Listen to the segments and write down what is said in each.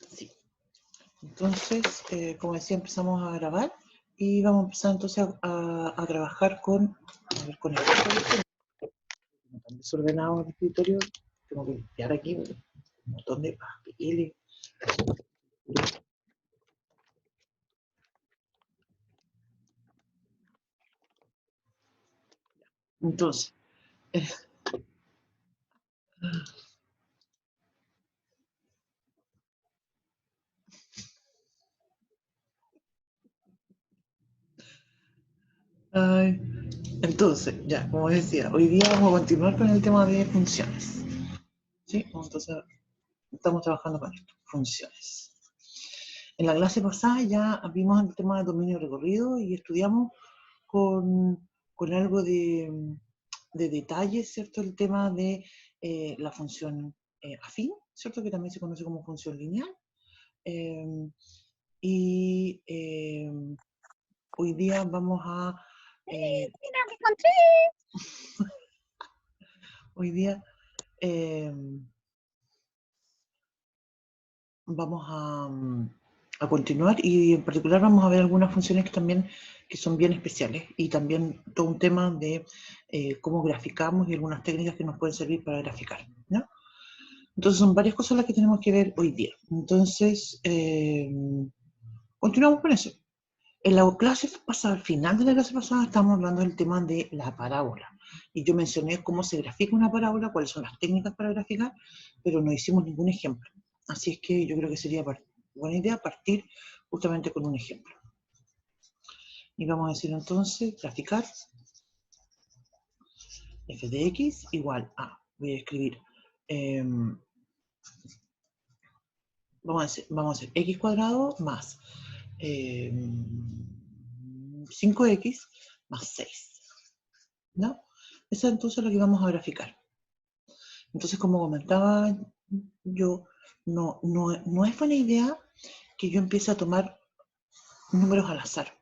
Sí. Entonces, como decía, empezamos a grabar y vamos a empezar entonces a trabajar con, a ver, con el escritorio. Tan desordenado el escritorio, tengo que limpiar aquí un montón de papeles. Entonces, ay, entonces, ya, como decía, hoy día vamos a continuar con el tema de funciones. ¿Sí? Entonces, estamos trabajando con esto, funciones. En la clase pasada ya vimos el tema de dominio recorrido y estudiamos con algo de detalle, ¿cierto? El tema de la función afín, ¿cierto? Que también se conoce como función lineal. Y hoy día vamos a... ¡Mira, me encontré! Hoy día vamos a continuar y en particular vamos a ver algunas funciones que también que son bien especiales y también todo un tema de cómo graficamos y algunas técnicas que nos pueden servir para graficar, ¿no? Entonces son varias cosas las que tenemos que ver hoy día. Entonces, continuamos con eso. En la clase pasada, al final de la clase pasada, estábamos hablando del tema de la parábola. Y yo mencioné cómo se grafica una parábola, cuáles son las técnicas para graficar, pero no hicimos ningún ejemplo. Así es que yo creo que sería buena idea partir justamente con un ejemplo. Y vamos a decir entonces, graficar f de x igual a, voy a escribir, vamos a hacer x cuadrado más 5x más 6. ¿No? Eso es entonces lo que vamos a graficar. Entonces, como comentaba yo, no es buena idea que yo empiece a tomar números al azar.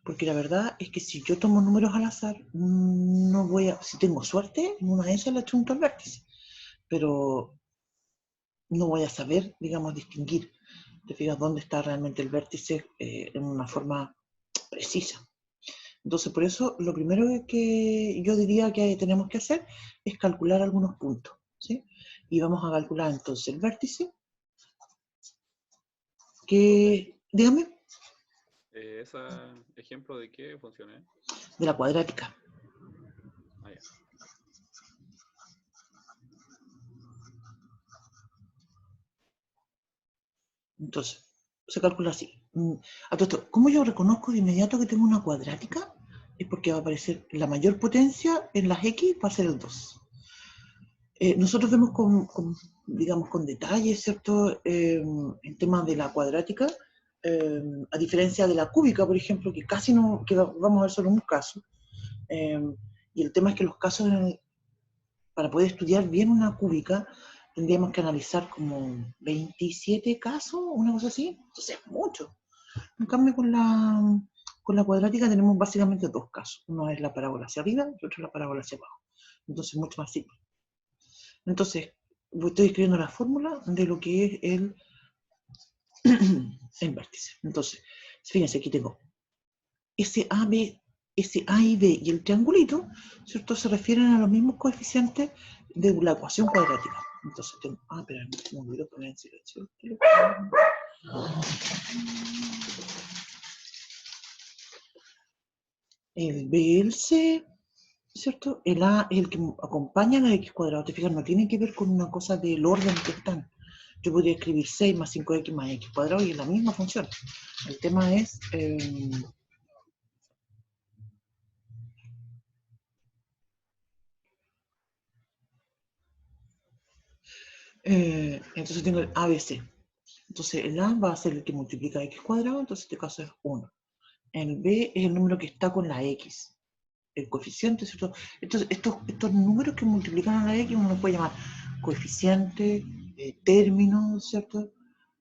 Porque la verdad es que si yo tomo números al azar, no voy a, si tengo suerte, en una de esas le achunto al vértice. Pero no voy a saber, digamos, distinguir, te fijas, dónde está realmente el vértice en una forma precisa. Entonces, por eso, lo primero que yo diría que tenemos que hacer es calcular algunos puntos, ¿sí? Y vamos a calcular entonces el vértice, que, dígame, ¿Ese ejemplo de qué funciona? de la cuadrática. Ah, ya. Entonces, se calcula así. ¿Cómo yo reconozco de inmediato que tengo una cuadrática? Es porque va a aparecer la mayor potencia en las x, va a ser el 2. Nosotros vemos digamos, con detalle, ¿cierto? El tema de la cuadrática, a diferencia de la cúbica, por ejemplo, que casi no, que vamos a ver solo un caso. Y el tema es que los casos, para poder estudiar bien una cúbica, tendríamos que analizar como 27 casos, una cosa así. Entonces, es mucho. En cambio, con la cuadrática tenemos básicamente dos casos. Uno es la parábola hacia arriba y otro es la parábola hacia abajo. Entonces, mucho más simple. Entonces, estoy escribiendo la fórmula de lo que es el vértice. Entonces, fíjense, aquí tengo SA y B y el triangulito, ¿cierto? Se refieren a los mismos coeficientes de la ecuación cuadrática. Entonces tengo, espera, me olvidó poner en silencio. El B y el C, ¿cierto? El A es el que acompaña a la x cuadrado. Te fijas, no tiene que ver con una cosa del orden que están. Yo podría escribir 6 más 5x más x cuadrado y es la misma función. El tema es... entonces tengo el ABC. Entonces el A va a ser el que multiplica x cuadrado, entonces este caso es 1. El B es el número que está con la x, el coeficiente, ¿cierto? Entonces estos números que multiplican a la x uno los puede llamar coeficiente, término, ¿cierto?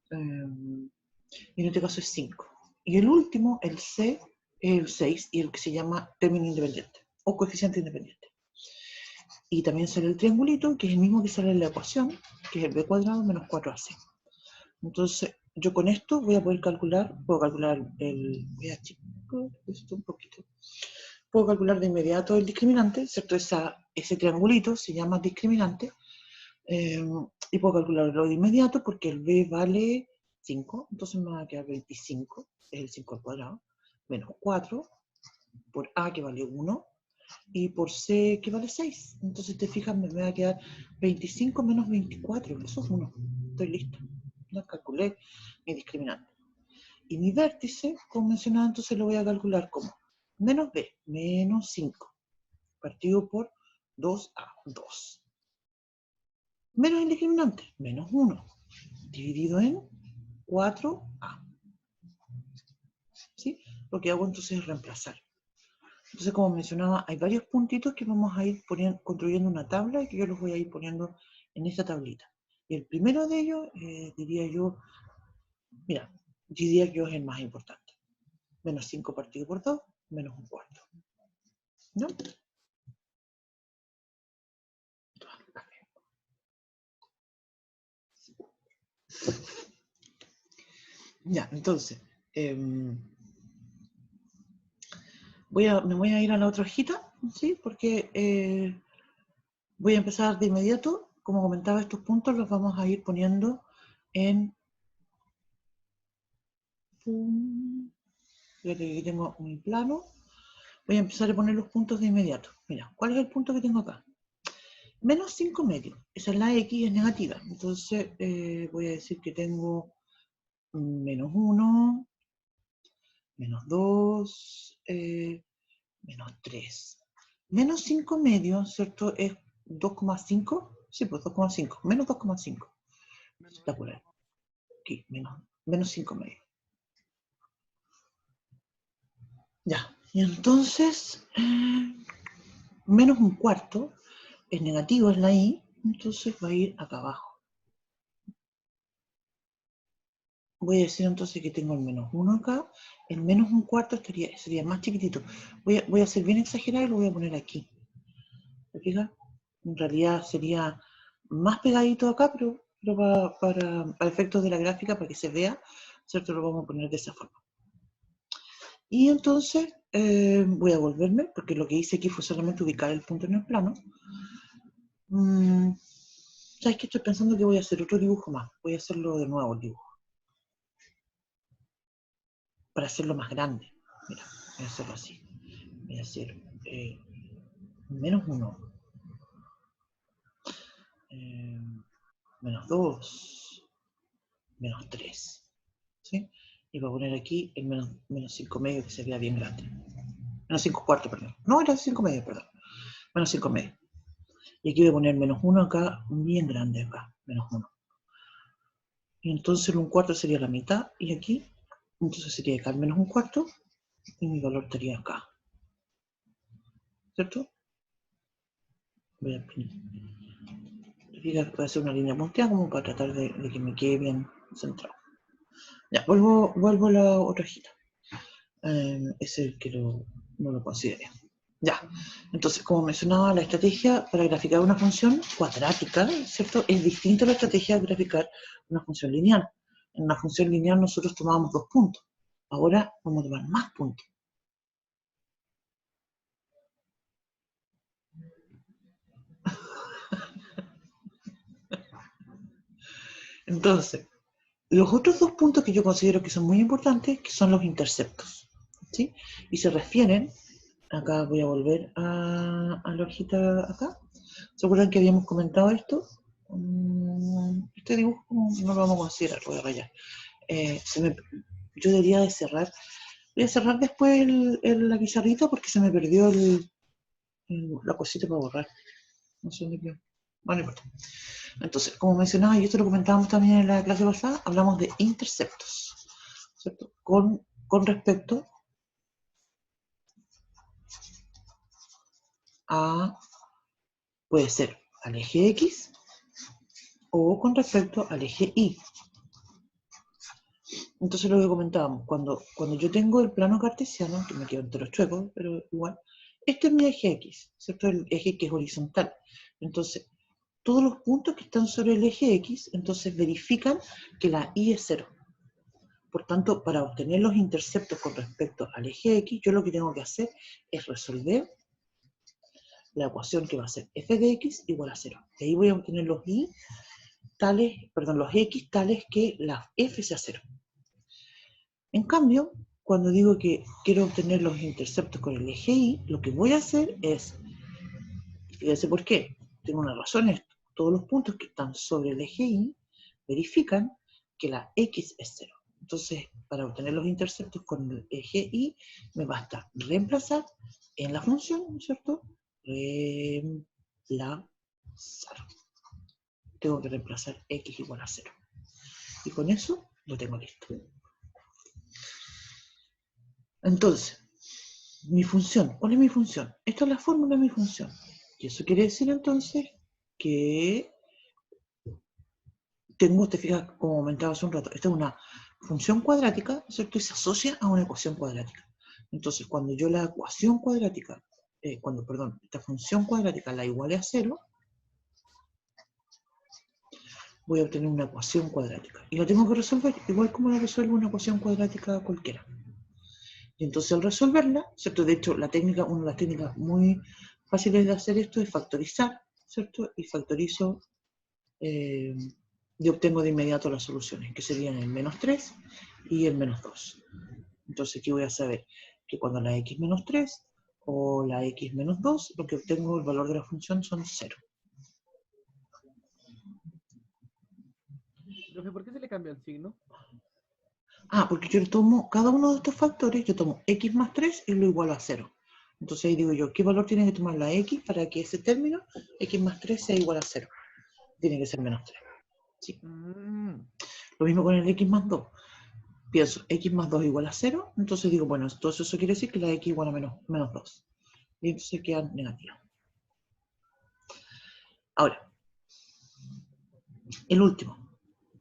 Y en este caso es 5. Y el último, el C, es el 6 y el que se llama término independiente o coeficiente independiente. Y también sale el triangulito, que es el mismo que sale en la ecuación, que es el b cuadrado menos 4ac. Entonces, yo con esto voy a poder calcular, puedo calcular voy a achicar esto un poquito. Puedo calcular de inmediato el discriminante, ¿cierto? Ese triangulito se llama discriminante, y puedo calcularlo de inmediato porque el b vale 5, entonces me va a quedar 25, es el 5 al cuadrado, menos 4, por a que vale 1, y por c que vale 6. Entonces te fijas, me va a quedar 25 menos 24, eso es 1. Estoy listo. Ya calculé mi discriminante. Y mi vértice, como mencionaba, entonces lo voy a calcular como menos b, menos 5, partido por 2a, 2. Menos el discriminante, menos 1, dividido en 4a. ¿Sí? Lo que hago entonces es reemplazar. Entonces, como mencionaba, hay varios puntitos que vamos a ir construyendo una tabla y que yo los voy a ir poniendo en esta tablita. Y el primero de ellos, diría yo, mira, diría que es el más importante. Menos 5 partido por 2, menos un cuarto. ¿No? Ya, entonces, me voy a ir a la otra hojita, ¿sí? Porque voy a empezar de inmediato. Como comentaba, estos puntos los vamos a ir poniendo en... Fíjate que aquí tengo mi plano. Voy a empezar a poner los puntos de inmediato. Mira, ¿cuál es el punto que tengo acá? Menos 5 medios. Esa es la X, es negativa. Entonces voy a decir que tengo menos 1, menos 2, menos 3. Menos 5 medios, ¿cierto? Es 2,5. Sí, pues 2,5. Menos 2,5. Está por ahí. Aquí, menos 5 medios. Ya. Y entonces, menos un cuarto es negativo, es la Y, entonces va a ir acá abajo. Voy a decir entonces que tengo el menos 1 acá, el menos un cuarto sería más chiquitito. Voy a ser bien exagerado y lo voy a poner aquí. ¿Te fijas? En realidad sería más pegadito acá, pero para efectos de la gráfica, para que se vea, ¿cierto? Lo vamos a poner de esa forma. Y entonces voy a volverme, porque lo que hice aquí fue solamente ubicar el punto en el plano. ¿Sabes qué? Estoy pensando que voy a hacer otro dibujo más. Voy a hacerlo de nuevo el dibujo. Para hacerlo más grande. Mira, voy a hacerlo así. Voy a hacer menos 1. Menos 2. Menos 3. ¿Sí? Y voy a poner aquí el menos 5 medio, que sería bien grande. Menos 5 cuartos, perdón. No, era 5 medio, perdón. Menos 5 medio. Y aquí voy a poner menos 1 acá, bien grande acá. Menos 1. Y entonces un cuarto sería la mitad. Y aquí, entonces sería acá el menos un cuarto. Y mi valor estaría acá. ¿Cierto? Voy a hacer una línea punteada como para tratar de que me quede bien centrado. Ya, vuelvo a la otra hojita. Es el que no lo consideré. Ya, entonces, como mencionaba, la estrategia para graficar una función cuadrática, ¿cierto? Es distinta a la estrategia de graficar una función lineal. En una función lineal nosotros tomábamos 2 puntos. Ahora vamos a tomar más puntos. Entonces, los otros 2 puntos que yo considero que son muy importantes, que son los interceptos, ¿sí? Y se refieren, acá voy a volver a la hojita acá. ¿Se acuerdan que habíamos comentado esto? Este dibujo no lo vamos a considerar, lo voy a rayar. Yo debería de cerrar. Voy a cerrar después la pizarrita porque se me perdió la cosita para borrar. No sé dónde quedó. Bueno, no importa. Entonces, como mencionaba, y esto lo comentábamos también en la clase pasada, hablamos de interceptos, ¿cierto? Con respecto a, puede ser al eje X o con respecto al eje Y. Entonces lo que comentábamos, cuando yo tengo el plano cartesiano, que me quedo entero chueco, pero igual, Este es mi eje X, ¿cierto? El eje que es horizontal. Entonces, todos los puntos que están sobre el eje X, entonces verifican que la Y es 0. Por tanto, para obtener los interceptos con respecto al eje X, yo lo que tengo que hacer es resolver la ecuación que va a ser f de x igual a 0. De ahí voy a obtener los y tales, perdón, los x tales que la f sea 0. En cambio, cuando digo que quiero obtener los interceptos con el eje y, lo que voy a hacer es, fíjense por qué, tengo una razón esto, todos los puntos que están sobre el eje y verifican que la x es 0. Entonces, para obtener los interceptos con el eje y, me basta reemplazar en la función, ¿no es cierto? Reemplazar. Tengo que reemplazar x igual a 0. Y con eso lo tengo listo. Entonces, mi función, ¿cuál es mi función? Esta es la fórmula de mi función. Y eso quiere decir entonces que tengo, te fijas, como comentaba hace un rato, esta es una función cuadrática, ¿cierto? Y se asocia a una ecuación cuadrática. Entonces, cuando yo la ecuación cuadrática, esta función cuadrática la iguale a 0, voy a obtener una ecuación cuadrática. Y la tengo que resolver igual como la resuelvo una ecuación cuadrática cualquiera. Y entonces al resolverla, ¿cierto? De hecho, la técnica, una de las técnicas muy fáciles de hacer esto es factorizar, ¿cierto? Y factorizo y obtengo de inmediato las soluciones, que serían el menos 3 y el menos 2. Entonces aquí voy a saber que cuando la x menos 3 o la x menos 2, lo que obtengo, el valor de la función son 0. Profe, ¿por qué se le cambia el signo? Ah, porque yo tomo cada uno de estos factores, yo tomo x más 3 y lo igualo a 0. Entonces ahí digo yo, ¿qué valor tiene que tomar la x para que ese término, x más 3, sea igual a 0? Tiene que ser menos 3. ¿Sí? Lo mismo con el x más 2. Pienso, x más 2 igual a 0, entonces digo, bueno, entonces eso quiere decir que la x igual a menos 2. Y entonces queda negativo. Ahora, el último.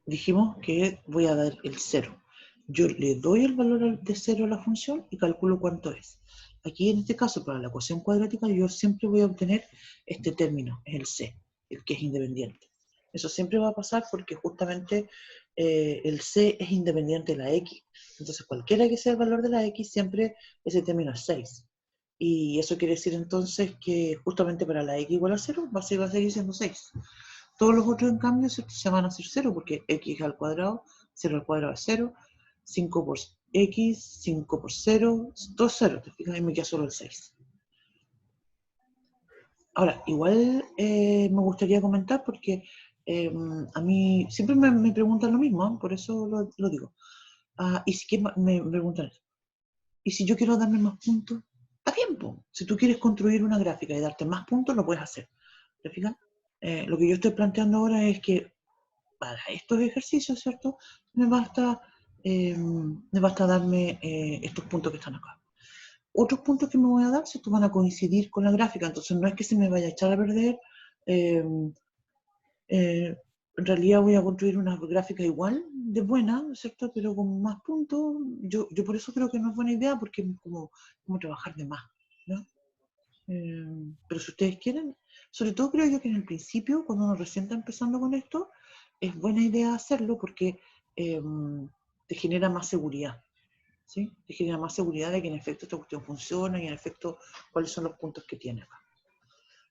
Dijimos que voy a dar el 0. Yo le doy el valor de 0 a la función y calculo cuánto es. Aquí en este caso, para la ecuación cuadrática, yo siempre voy a obtener este término, es el c, el que es independiente. Eso siempre va a pasar porque justamente el c es independiente de la x. Entonces, cualquiera que sea el valor de la x, siempre ese término es 6. Y eso quiere decir entonces que justamente para la x igual a 0 va a seguir siendo 6. Todos los otros, en cambio, se van a hacer 0, porque x al cuadrado, 0 al cuadrado es 0, 5 por x, 5 por 0, todo 0, te fijas, ahí me queda solo el 6. Ahora, igual me gustaría comentar, porque a mí siempre me preguntan lo mismo, ¿eh? Por eso lo digo. Y si me preguntan, ¿y si yo quiero darme más puntos? Está bien, po. Si tú quieres construir una gráfica y darte más puntos, lo puedes hacer. ¿Te fijas? Lo que yo estoy planteando ahora es que para estos ejercicios, ¿cierto? Me basta darme estos puntos que están acá. Otros puntos que me voy a dar, ¿cierto? Van a coincidir con la gráfica, entonces no es que se me vaya a echar a perder. eh, en realidad voy a construir una gráfica igual de buena, ¿cierto? Pero con más puntos. Yo por eso creo que no es buena idea, porque es como trabajar de más, ¿no? Pero si ustedes quieren, sobre todo creo yo que en el principio, cuando uno recién está empezando con esto, es buena idea hacerlo porque te genera más seguridad, ¿sí? Te genera más seguridad de que en efecto esta cuestión funciona y en efecto cuáles son los puntos que tiene acá.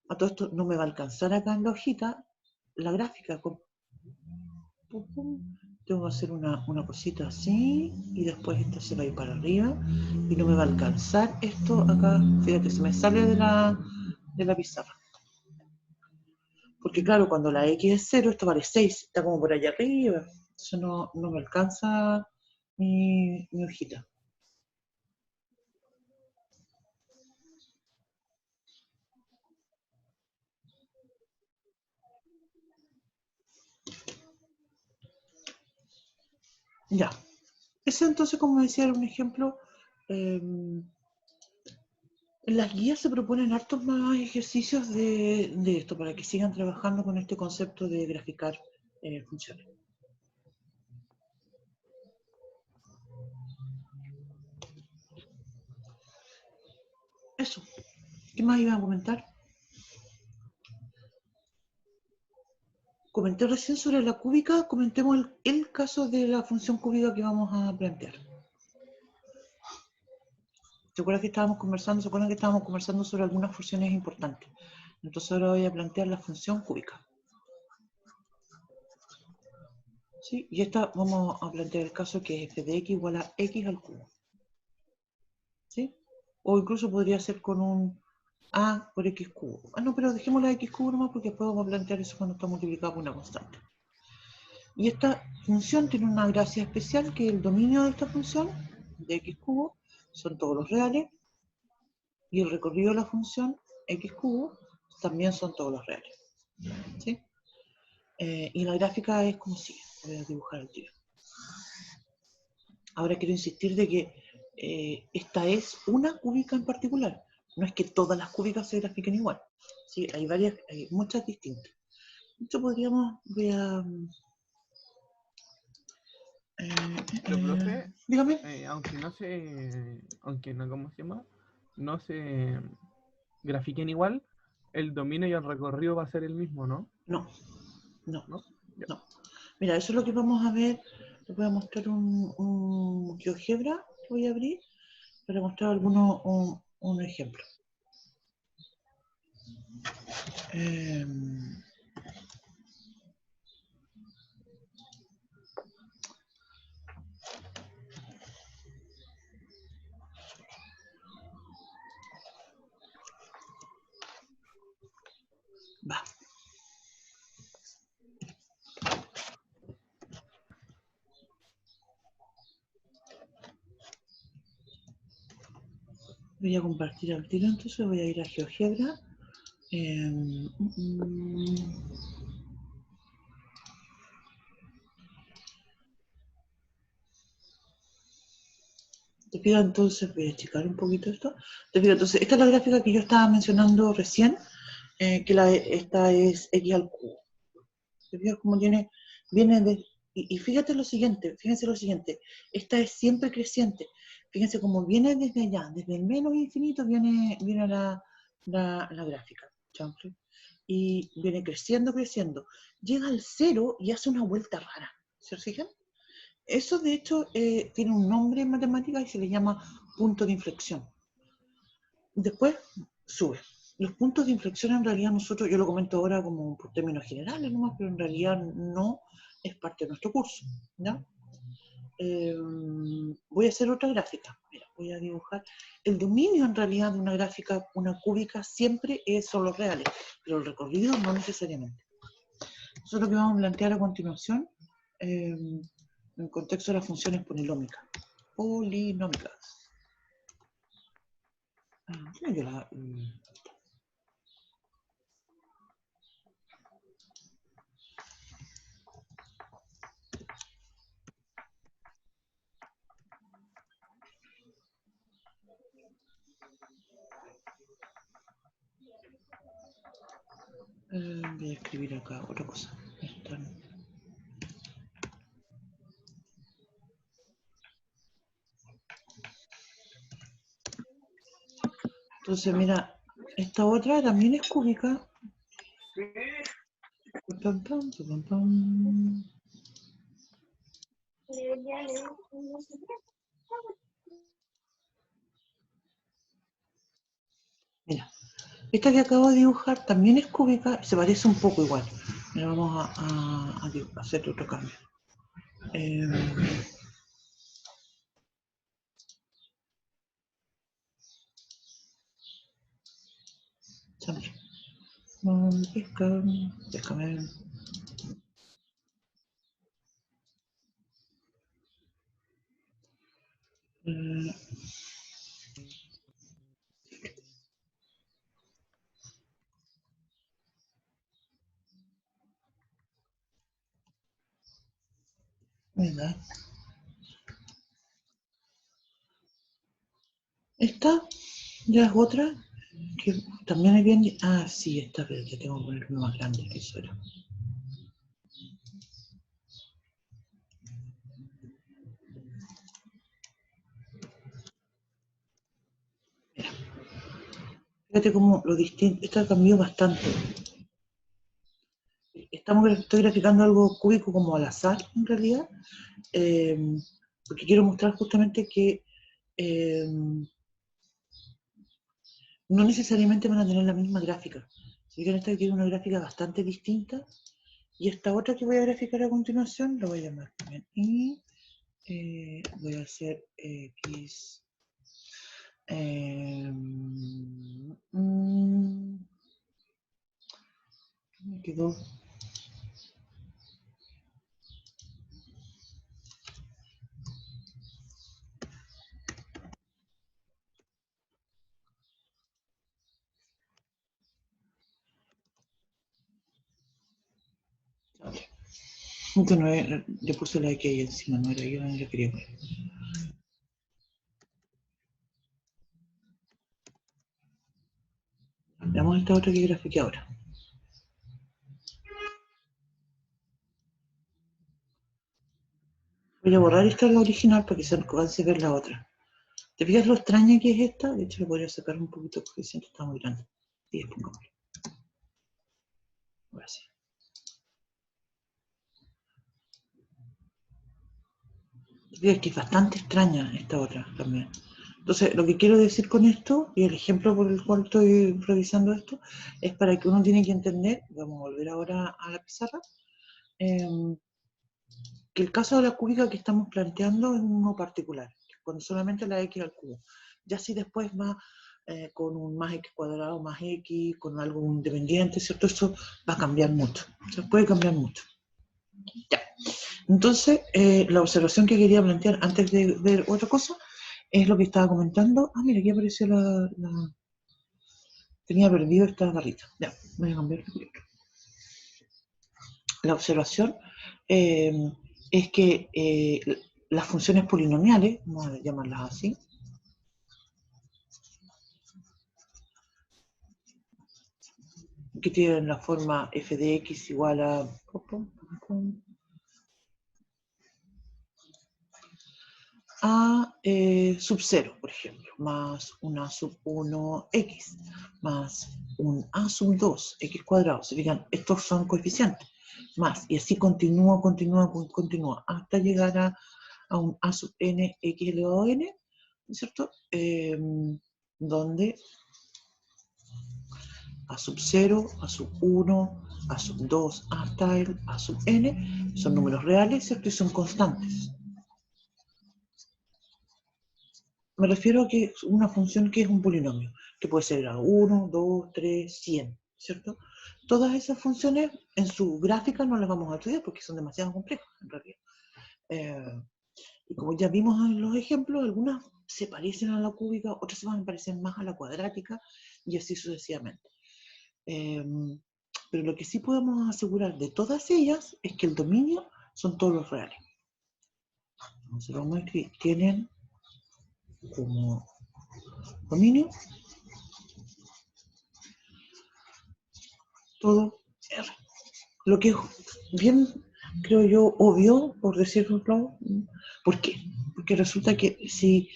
A todo esto no me va a alcanzar acá en la hojita la gráfica. Tengo que hacer una cosita así y después esto se va a ir para arriba y no me va a alcanzar esto acá. Fíjate, se me sale de la pizarra. Porque claro, cuando la x es 0, esto vale 6, está como por allá arriba. Entonces no me alcanza mi hojita. Ya. Ese entonces, como decía, era un ejemplo. En las guías se proponen hartos más ejercicios de esto, para que sigan trabajando con este concepto de graficar funciones. Eso. ¿Qué más iba a comentar? Comenté recién sobre la cúbica, comentemos el caso de la función cúbica que vamos a plantear. ¿Se acuerdan que estábamos conversando? ¿Se acuerdan que estábamos conversando sobre algunas funciones importantes? Entonces ahora voy a plantear la función cúbica. ¿Sí? Y esta vamos a plantear el caso que es f de x igual a x al cubo. ¿Sí? O incluso podría ser con un a por x cubo. Ah, no, pero dejémosla a x cubo nomás porque después vamos a plantear eso cuando está multiplicado por una constante. Y esta función tiene una gracia especial que el dominio de esta función, de x cubo, son todos los reales, y el recorrido de la función x cubo también son todos los reales. ¿Sí? Y la gráfica es como sigue. Voy a dibujar el tiro. Ahora quiero insistir de que esta es una cúbica en particular. No es que todas las cúbicas se grafiquen igual. ¿Sí? Hay muchas distintas. Esto podríamos, Pero, profe, dígame. aunque no, ¿cómo se llama? No se grafiquen igual, el dominio y el recorrido va a ser el mismo, ¿no? No, no, ¿No? Ya. no. Mira, eso es lo que vamos a ver. Les voy a mostrar un GeoGebra que voy a abrir para mostrar un ejemplo. Va. Voy a compartir al tiro, entonces voy a ir a GeoGebra. Te pido entonces, voy a checar un poquito esto. Te pido entonces, esta es la gráfica que yo estaba mencionando recién, que esta es x al cubo. Te fijas cómo viene de, y fíjate lo siguiente, fíjense lo siguiente, esta es siempre creciente. Fíjense cómo viene desde allá, desde el menos infinito viene la gráfica. ¿Chanfle? Y viene creciendo, creciendo. Llega al cero y hace una vuelta rara. ¿Se fijan? Eso, de hecho, tiene un nombre en matemáticas y se le llama punto de inflexión. Después sube. Los puntos de inflexión en realidad yo lo comento ahora como por términos generales nomás, pero en realidad no es parte de nuestro curso. ¿Ya? Voy a hacer otra gráfica. Mira, voy a dibujar. El dominio en realidad de una gráfica, una cúbica, siempre son los reales, pero el recorrido no necesariamente. Eso es lo que vamos a plantear a continuación en el contexto de las funciones polinómicas. Yo voy a escribir acá otra cosa. Entonces, mira, esta otra también es cúbica. Pam, pam, pam, pam. Mira, esta que acabo de dibujar también es cúbica, se parece un poco igual. Mira, vamos a hacer otro cambio. Déjame. ¿Verdad? Esta ya es otra que también es bien. Ah, sí, esta, pero que tengo que poner uno más grande que eso era. Mira. Fíjate cómo lo distinto, esto cambió bastante. Estoy graficando algo cúbico como al azar, en realidad, porque quiero mostrar justamente que no necesariamente van a tener la misma gráfica. Si bien esta tiene una gráfica bastante distinta, y esta otra que voy a graficar a continuación, la voy a llamar también I, voy a hacer X, me quedó. Esto no es, le puse la X ahí encima, no era yo, no la quería poner. Veamos esta otra que grafiqué ahora. Voy a borrar esta la original para que se alcance a ver la otra. ¿Te fijas lo extraña que es esta? De hecho, le podría sacar un poquito porque siento que está muy grande. Y pongámoslo. Ahora sí. Te fijas que es bastante extraña esta otra también. Entonces, lo que quiero decir con esto, y el ejemplo por el cual estoy revisando esto, es para que uno tiene que entender, vamos a volver ahora a la pizarra, que el caso de la cúbica que estamos planteando es uno particular, cuando solamente la x al cubo. Ya si después va con un más x cuadrado más x, con algo independiente, ¿cierto? Eso va a cambiar mucho, se puede cambiar mucho. Ya. Entonces, la observación que quería plantear antes de ver otra cosa es lo que estaba comentando. Ah, mira, aquí apareció tenía perdido esta barrita. Ya, voy a cambiar. La observación es que las funciones polinomiales, vamos a llamarlas así, que tienen la forma f de x igual a sub 0, por ejemplo, más una sub 1 x, más un a sub 2 x cuadrado. Se fijan, estos son coeficientes, más, y así continúa, hasta llegar a un a sub n x elevado a n, ¿no es cierto? Donde a sub 0, a sub 1, a sub 2, hasta el a sub n, son números reales, ¿cierto? Y son constantes. Me refiero a que es una función que es un polinomio, que puede ser a 1, 2, 3, 100, ¿cierto? Todas esas funciones en su gráfica no las vamos a estudiar porque son demasiado complejas, en realidad. Y como ya vimos en los ejemplos, algunas se parecen a la cúbica, otras se van a parecer más a la cuadrática, y así sucesivamente. Pero lo que sí podemos asegurar de todas ellas es que el dominio son todos los reales. Entonces vamos a escribir, tienen como dominio todo R. Lo que es bien, creo yo, obvio, por decirlo. ¿Por qué? Porque resulta que si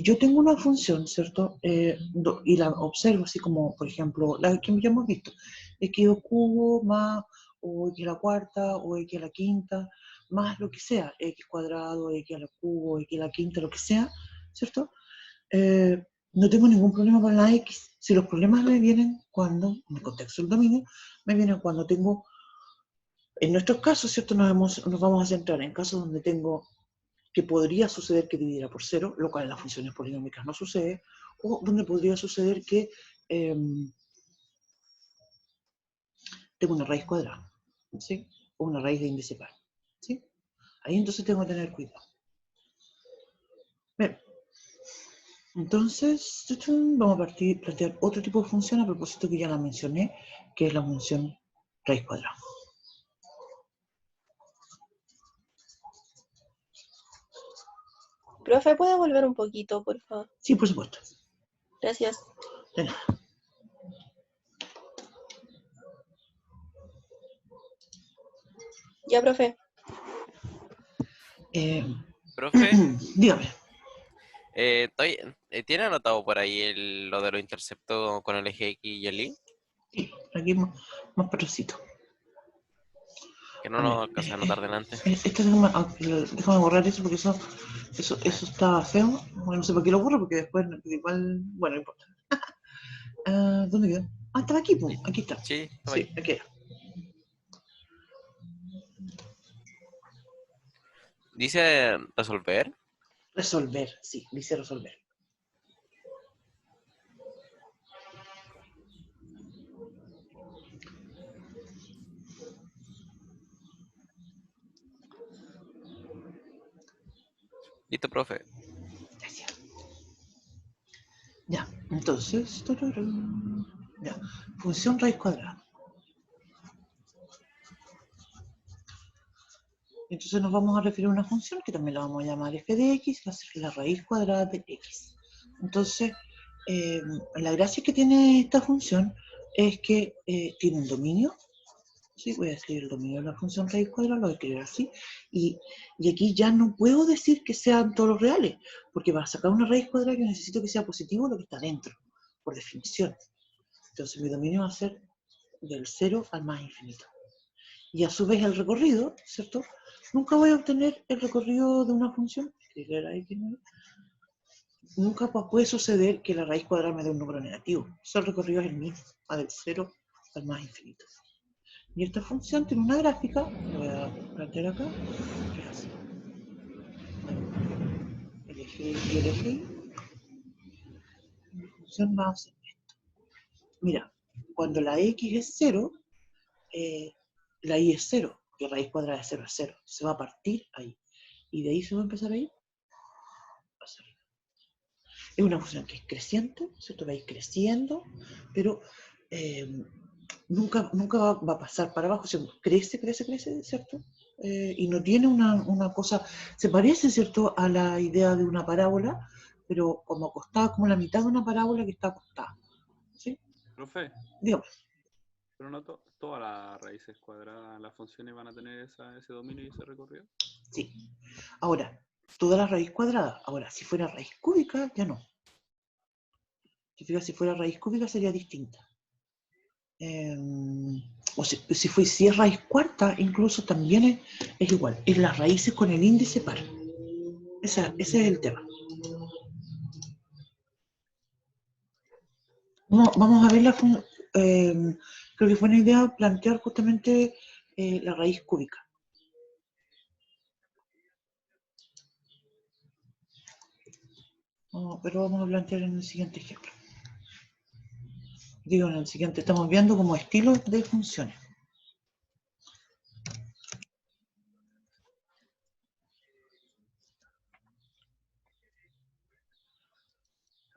yo tengo una función, ¿cierto? Y la observo así como, por ejemplo, la que ya hemos visto, x al cubo más, o x a la cuarta, o x a la quinta, más lo que sea, x cuadrado, x al cubo, x a la quinta, lo que sea, ¿cierto? No tengo ningún problema con la x. Si los problemas me vienen cuando, en el contexto del dominio, me vienen cuando tengo, en nuestros casos, ¿cierto? Nos vamos a centrar en casos donde tengo que podría suceder que dividiera por 0, lo cual en las funciones polinómicas no sucede, o donde podría suceder que tengo una raíz cuadrada, ¿sí? O una raíz de índice par, ¿sí? Ahí entonces tengo que tener cuidado. Bien. Entonces, vamos a plantear otro tipo de función a propósito que ya la mencioné, que es la función raíz cuadrada. Profe, ¿puede volver un poquito, por favor? Sí, por supuesto. Gracias. De nada. Ya, profe. Profe, Dígame. ¿Tiene anotado por ahí lo de los interceptos con el eje X y el Y? Sí, aquí más patrocito. Que no A ver, nos alcanza a anotar delante. déjame borrar eso porque eso está feo. Bueno, no sé por qué lo borro porque después igual, bueno, no importa. ¿Dónde quedó? Estaba aquí, pum, aquí está. Sí, estaba Sí, ahí. aquí era. Dice resolver. Resolver, sí, dice resolver. Listo, profe. Gracias. Ya, entonces, ya, función raíz cuadrada. Entonces nos vamos a referir a una función que también la vamos a llamar f de x, va a ser la raíz cuadrada de x. Entonces, la gracia que tiene esta función es que tiene un dominio. Sí, voy a escribir el dominio de la función raíz cuadrada, lo voy a escribir así. Y aquí ya no puedo decir que sean todos los reales, porque para sacar una raíz cuadrada yo necesito que sea positivo lo que está dentro, por definición. Entonces mi dominio va a ser del 0 al más infinito. Y a su vez el recorrido, ¿cierto? Nunca voy a obtener el recorrido de una función. Nunca puede suceder que la raíz cuadrada me dé un número negativo. El recorrido es el mismo, va del 0 al más infinito. Y esta función tiene una gráfica, lo voy a plantear acá, que es así. El eje y el eje Y. La función va a ser esto. Mira, cuando la x es 0, la y es 0, porque raíz cuadrada de 0 es 0. Se va a partir ahí. Y de ahí se va a empezar a ir hacia arriba. Es una función que es creciente, ¿cierto? Va a ir creciendo, pero nunca va a pasar para abajo. Crece, ¿cierto? Y no tiene una cosa, se parece, ¿cierto?, a la idea de una parábola, pero como acostada, como la mitad de una parábola que está acostada. ¿Sí? Profe, Digamos, pero no todas las raíces cuadradas, las funciones van a tener ese dominio y ese recorrido. sí. Ahora, toda la raíz cuadrada. Ahora, si fuera raíz cúbica, ya no. Si fuera raíz cúbica sería distinta. O si es raíz cuarta, incluso también es igual. Es las raíces con el índice par. Ese es el tema. Vamos a ver creo que fue una idea plantear justamente la raíz cúbica. Pero vamos a plantear en el siguiente ejemplo. Digo, en el siguiente estamos viendo como estilos de funciones.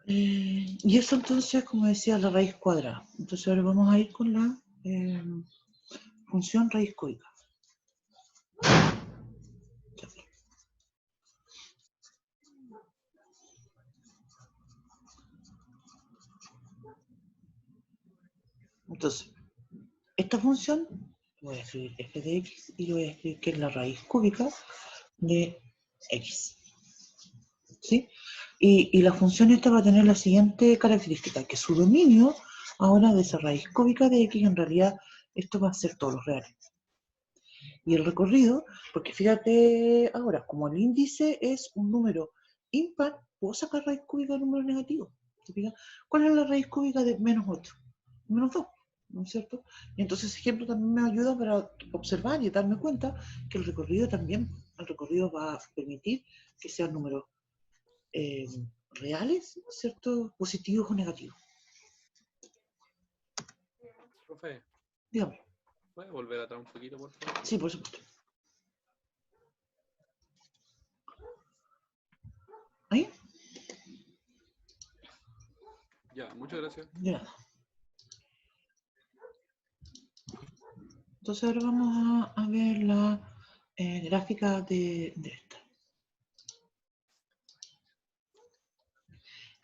Y eso entonces, como decía, la raíz cuadrada. Entonces ahora vamos a ir con la función raíz cúbica. Entonces, esta función, voy a escribir f de x y voy a escribir que es la raíz cúbica de x. ¿Sí? Y la función esta va a tener la siguiente característica, que su dominio ahora de esa raíz cúbica de x, en realidad esto va a ser todos los reales. Y el recorrido, porque fíjate ahora, como el índice es un número impar, puedo sacar raíz cúbica de un número negativo. ¿Te fijas? ¿Cuál es la raíz cúbica de menos 8? Menos 2, ¿no es cierto? Y entonces ese ejemplo también me ayuda para observar y darme cuenta que el recorrido va a permitir que sean números reales, ¿cierto? Positivos o negativos. Profe, Dígame. ¿puede volver atrás un poquito, por favor? Sí, por supuesto. ¿Ahí? Ya, muchas gracias. De nada. Entonces ahora vamos a ver la gráfica de esta.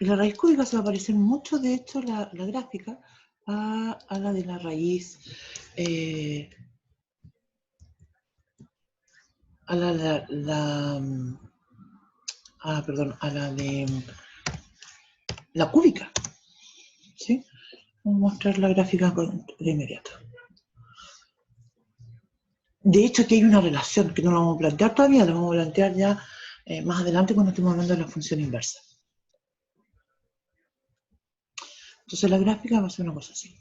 Y la raíz cúbica se va a parecer mucho, de hecho, la gráfica a la de la raíz, perdón, a la de la cúbica. ¿Sí? Vamos a mostrar la gráfica de inmediato. De hecho, aquí hay una relación que no la vamos a plantear todavía, la vamos a plantear ya más adelante cuando estemos hablando de la función inversa. Entonces la gráfica va a ser una cosa así.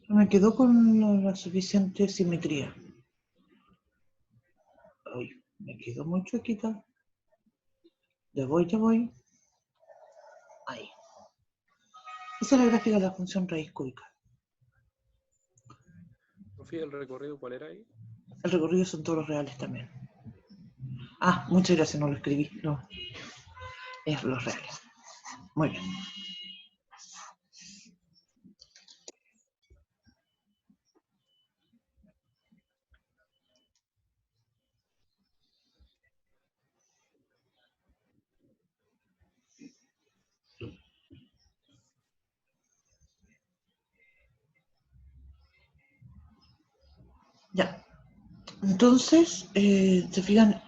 Me quedó con la suficiente simetría. Ay, me quedó muy chuequita. Ya voy. Ahí. Esa es la gráfica de la función raíz cúbica. Sofía, ¿el recorrido cuál era ahí? El recorrido son todos los reales también. Muchas gracias, no lo escribí. No, es los reales. Muy bien. Ya. Entonces, se fijan,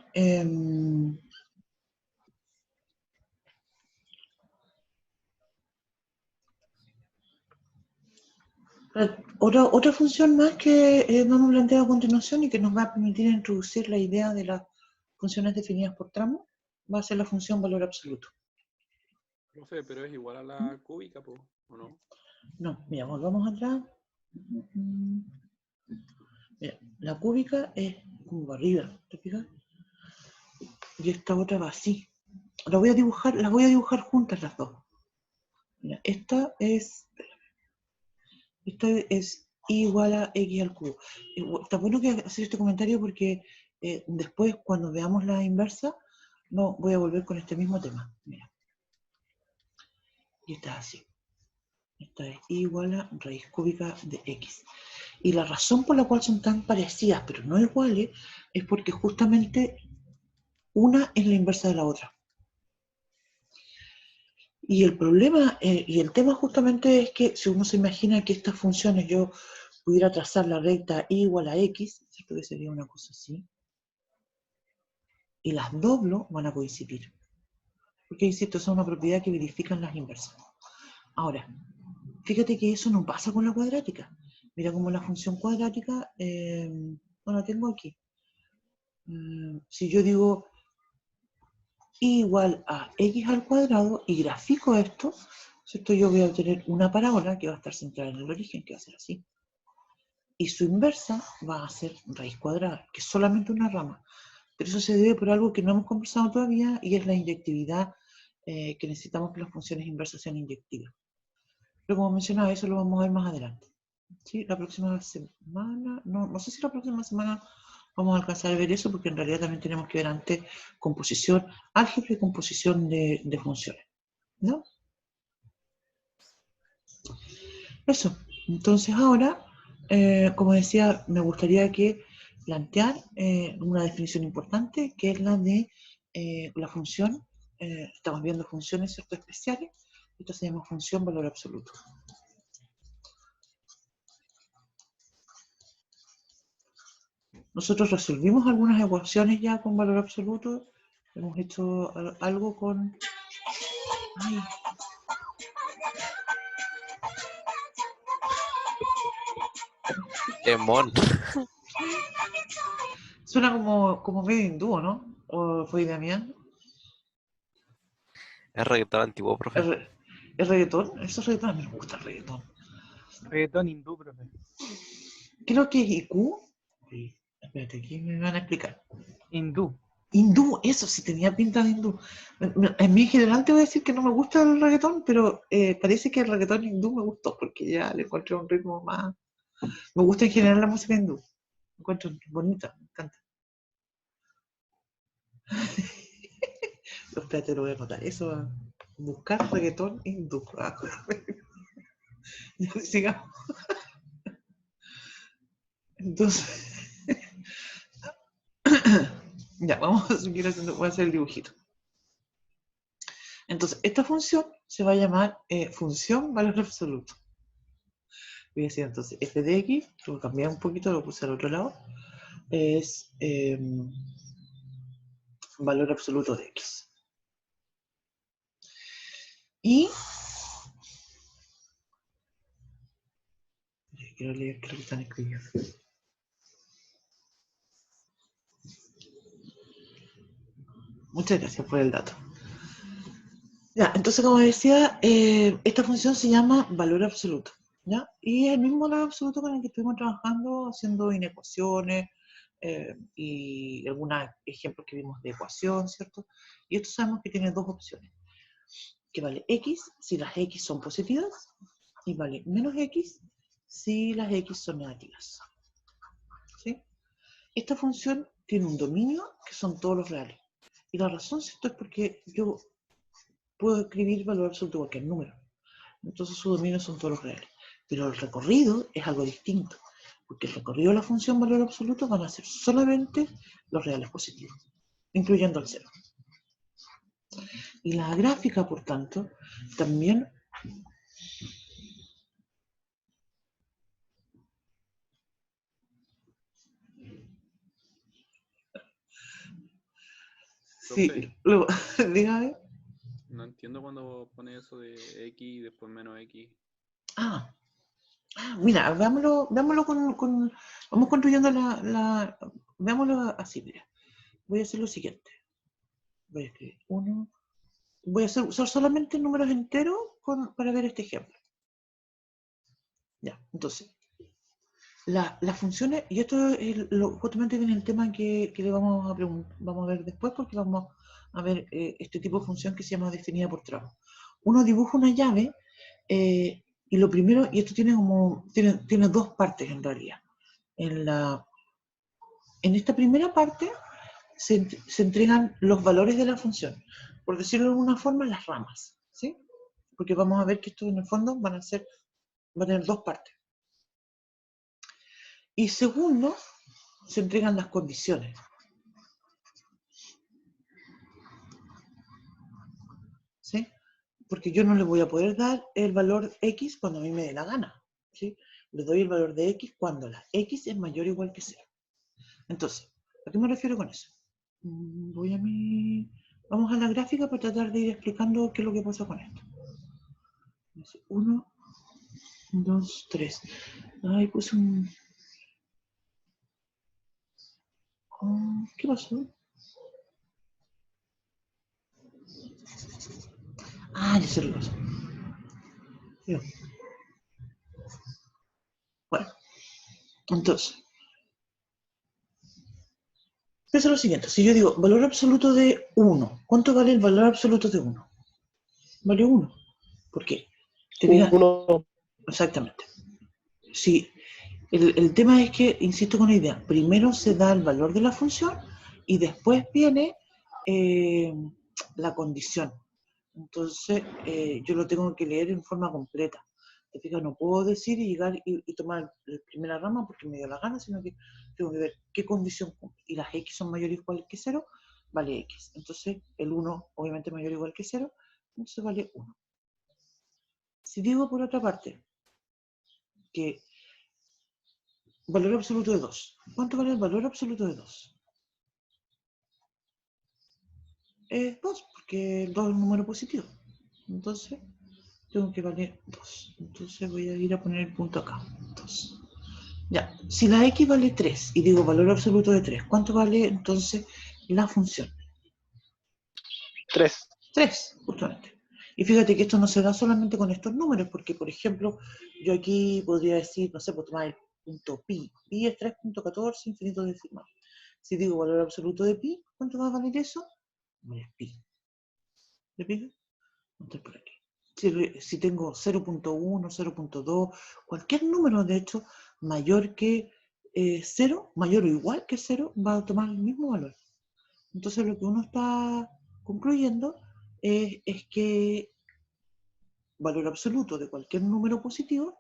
otra función más que vamos a plantear a continuación y que nos va a permitir introducir la idea de las funciones definidas por tramo, va a ser la función valor absoluto. Profe, pero es igual a la cúbica, ¿o no? No, mira, volvamos atrás. Mira, la cúbica es como arriba, ¿te fijas? Y esta otra va así. Las voy a dibujar juntas las dos. Mira, esta es igual a x al cubo. Está bueno que hacer este comentario porque después, cuando veamos la inversa, no voy a volver con este mismo tema. Mira. Y esta es así. Esta es igual a raíz cúbica de x. Y la razón por la cual son tan parecidas, pero no iguales, es porque justamente una es la inversa de la otra. Y el problema, y el tema justamente es que si uno se imagina que estas funciones yo pudiera trazar la recta y igual a x, ¿cierto? Que sería una cosa así, y las doblo, van a coincidir. Porque, insisto, esa es una propiedad que verifican las inversas. Ahora, fíjate que eso no pasa con la cuadrática. Mira cómo la función cuadrática, bueno, la tengo aquí. Si yo digo igual a x al cuadrado y grafico esto, ¿cierto? Yo voy a obtener una parábola que va a estar centrada en el origen, que va a ser así. Y su inversa va a ser raíz cuadrada, que es solamente una rama. Pero eso se debe por algo que no hemos conversado todavía, y es la inyectividad que necesitamos que las funciones inversas sean inyectivas. Pero como mencionaba, eso lo vamos a ver más adelante. ¿Sí? La próxima semana, no sé si la próxima semana vamos a alcanzar a ver eso, porque en realidad también tenemos que ver antes composición, álgebra y composición de funciones. ¿No? Eso. Entonces ahora, como decía, me gustaría que plantear una definición importante, que es la de la función. Estamos viendo funciones, ¿cierto?, especiales. Esto se llama función valor absoluto. Nosotros resolvimos algunas ecuaciones ya con valor absoluto. Hemos hecho algo con... Ay. Demon. Suena como medio hindú, ¿no? ¿O fue Damián? Es reggaetón antiguo, profe. ¿Es reggaetón? Eso es reggaetón. A mí me gusta el reggaetón. Reggaetón hindú, profe. Creo que es IQ. Sí. Espérate, aquí me van a explicar. Hindú. Hindú, eso sí tenía pinta de hindú. En mí en general te voy a decir que no me gusta el reggaetón, pero parece que el reggaetón hindú me gustó porque ya le encontré un ritmo más... Me gusta en general la música hindú. Me encuentro bonita, me encanta. Espérate, lo voy a anotar. Eso, buscar reggaetón hindú. Sigamos. Entonces... Ya, vamos a seguir haciendo, voy a hacer el dibujito. Entonces, esta función se va a llamar función valor absoluto. Voy a decir entonces, f de x, lo cambié un poquito, lo puse al otro lado, es valor absoluto de x. Y quiero leer qué es lo que están escribiendo. Muchas gracias por el dato. Ya, entonces como decía, esta función se llama valor absoluto, ¿ya? Y es el mismo valor absoluto con el que estuvimos trabajando haciendo inecuaciones y algunos ejemplos que vimos de ecuación, ¿cierto? Y esto sabemos que tiene dos opciones, que vale x si las x son positivas y vale menos x si las x son negativas, ¿sí? Esta función tiene un dominio que son todos los reales. Y la razón, ¿cierto? Es porque yo puedo escribir valor absoluto de cualquier número. Entonces su dominio son todos los reales. Pero el recorrido es algo distinto, porque el recorrido de la función valor absoluto van a ser solamente los reales positivos, incluyendo el cero. Y la gráfica, por tanto, también sí, Profe, luego, dígame. no entiendo cuando pone eso de x y después menos x. Mira, veámoslo vamos construyendo veámoslo así, mira. Voy a hacer lo siguiente. Voy a escribir voy a usar solamente números enteros para ver este ejemplo. Ya, entonces, las funciones, y esto es justamente viene el tema que le vamos a ver después, porque vamos a ver este tipo de función que se llama definida por tramo. Uno dibuja una llave, y lo primero, y esto tiene dos partes en realidad. En esta primera parte se entregan los valores de la función, por decirlo de alguna forma, las ramas, ¿sí? Porque vamos a ver que esto en el fondo va a tener dos partes. Y segundo, se entregan las condiciones. ¿Sí? Porque yo no le voy a poder dar el valor x cuando a mí me dé la gana, ¿sí? Le doy el valor de x cuando la x es mayor o igual que 0. Entonces, ¿a qué me refiero con eso? Vamos a la gráfica para tratar de ir explicando qué es lo que pasa con esto. 1, 2, 3. Ay, puse un... ¿Qué pasó? Ya sé lo que pasó. Bien. Bueno, entonces, piensa lo siguiente. Si yo digo valor absoluto de 1, ¿cuánto vale el valor absoluto de 1? Vale 1. ¿Por qué? ¿Te fijas? 1. Exactamente. Sí, el tema es que, insisto con la idea, primero se da el valor de la función y después viene la condición. Entonces, yo lo tengo que leer en forma completa. Te fijas, no puedo decir y llegar y tomar la primera rama porque me dio la gana, sino que tengo que ver qué condición cumple. Y las x son mayores o iguales que 0, vale x. Entonces, el 1 obviamente mayor o igual que 0, entonces vale 1. Si digo por otra parte que valor absoluto de 2, ¿cuánto vale el valor absoluto de 2? Es 2, porque el 2 es un número positivo. Entonces, tengo que valer 2. Entonces voy a ir a poner el punto acá. 2. Ya, si la x vale 3 y digo valor absoluto de 3, ¿cuánto vale entonces la función? 3. 3, justamente. Y fíjate que esto no se da solamente con estos números, porque por ejemplo, yo aquí podría decir, no sé, pues tomar el punto pi. Pi es 3.14 infinito decimal. Si digo valor absoluto de pi, ¿cuánto va a valer eso? Vale, pi. ¿Le pico? Estoy por aquí. Si tengo 0.1, 0.2, cualquier número, de hecho, mayor que 0, mayor o igual que 0, va a tomar el mismo valor. Entonces lo que uno está concluyendo es que valor absoluto de cualquier número positivo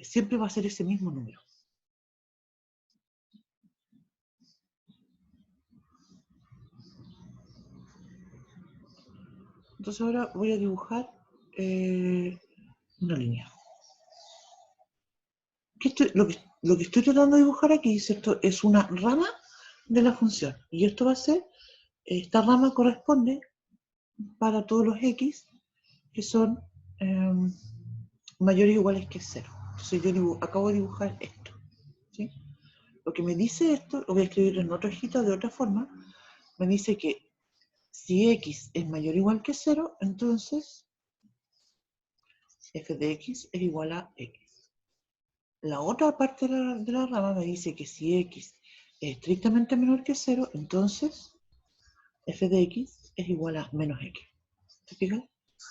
siempre va a ser ese mismo número. Entonces ahora voy a dibujar una línea. Lo que estoy tratando de dibujar aquí, ¿cierto? Es una rama de la función. Y esto va a ser, esta rama corresponde para todos los x que son mayores o iguales que 0. Entonces yo acabo de dibujar esto. ¿Sí? Lo que me dice esto, lo voy a escribir en otra hojita de otra forma, me dice que si x es mayor o igual que 0, entonces f de x es igual a x. La otra parte de la rama me dice que si x es estrictamente menor que 0, entonces f de x es igual a menos x. ¿Te fijas?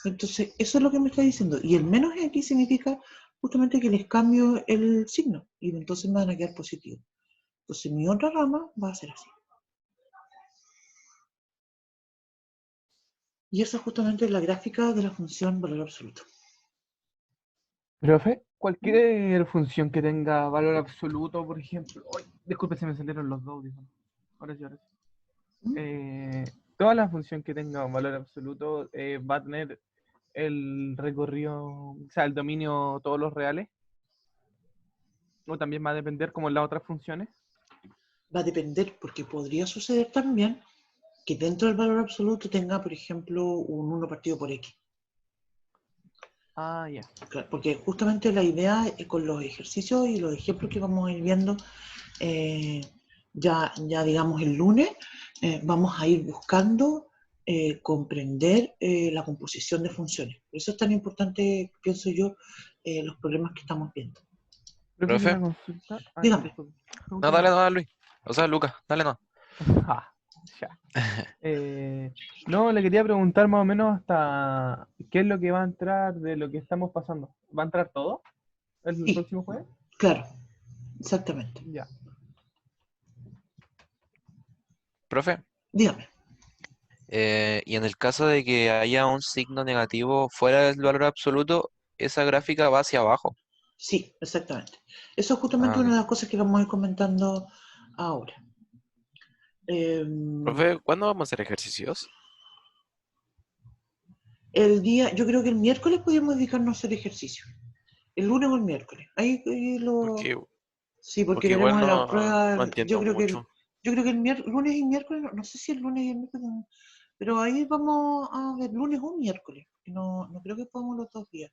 Entonces, eso es lo que me está diciendo. Y el menos x significa justamente que les cambio el signo. Y entonces me van a quedar positivos. Entonces, mi otra rama va a ser así. Y esa es justamente la gráfica de la función valor absoluto. Profe, cualquier función que tenga valor absoluto, por ejemplo. Ay, disculpe, se me encendieron los dos audífonos. Ahora sí, ahora sí. ¿Mm? Toda la función que tenga un valor absoluto va a tener el recorrido, o sea, el dominio todos los reales. O también va a depender como en las otras funciones. Va a depender, porque podría suceder también que dentro del valor absoluto tenga, por ejemplo, un 1 partido por x. Ah, ya. Claro, porque justamente la idea con los ejercicios y los ejemplos que vamos a ir viendo ya digamos el lunes, vamos a ir buscando comprender la composición de funciones. Por eso es tan importante, pienso yo, los problemas que estamos viendo. Profe, ¿y Profe, una consulta? Ah, Dígame. disculpe. no, dale, no, Luis. O sea, Lucas, dale, no. Ah, ya. No, le quería preguntar más o menos hasta qué es lo que va a entrar de lo que estamos pasando. ¿Va a entrar todo el Sí, próximo jueves? claro, exactamente. Ya. Profe, Dígame. y en el caso de que haya un signo negativo fuera del valor absoluto, esa gráfica va hacia abajo. Sí, exactamente. Eso es justamente Ah, una ok. de las cosas que vamos a ir comentando ahora. Profe, ¿cuándo vamos a hacer ejercicios? El día, yo creo que el miércoles podríamos dedicarnos a hacer ejercicio. El lunes o el miércoles. Ahí lo. Porque, Sí, porque porque igual veremos en las no pruebas. entiendo mucho. Yo creo que el lunes y miércoles, no sé si el lunes y el miércoles, pero ahí vamos a ver lunes o miércoles. No creo que podamos los 2 días.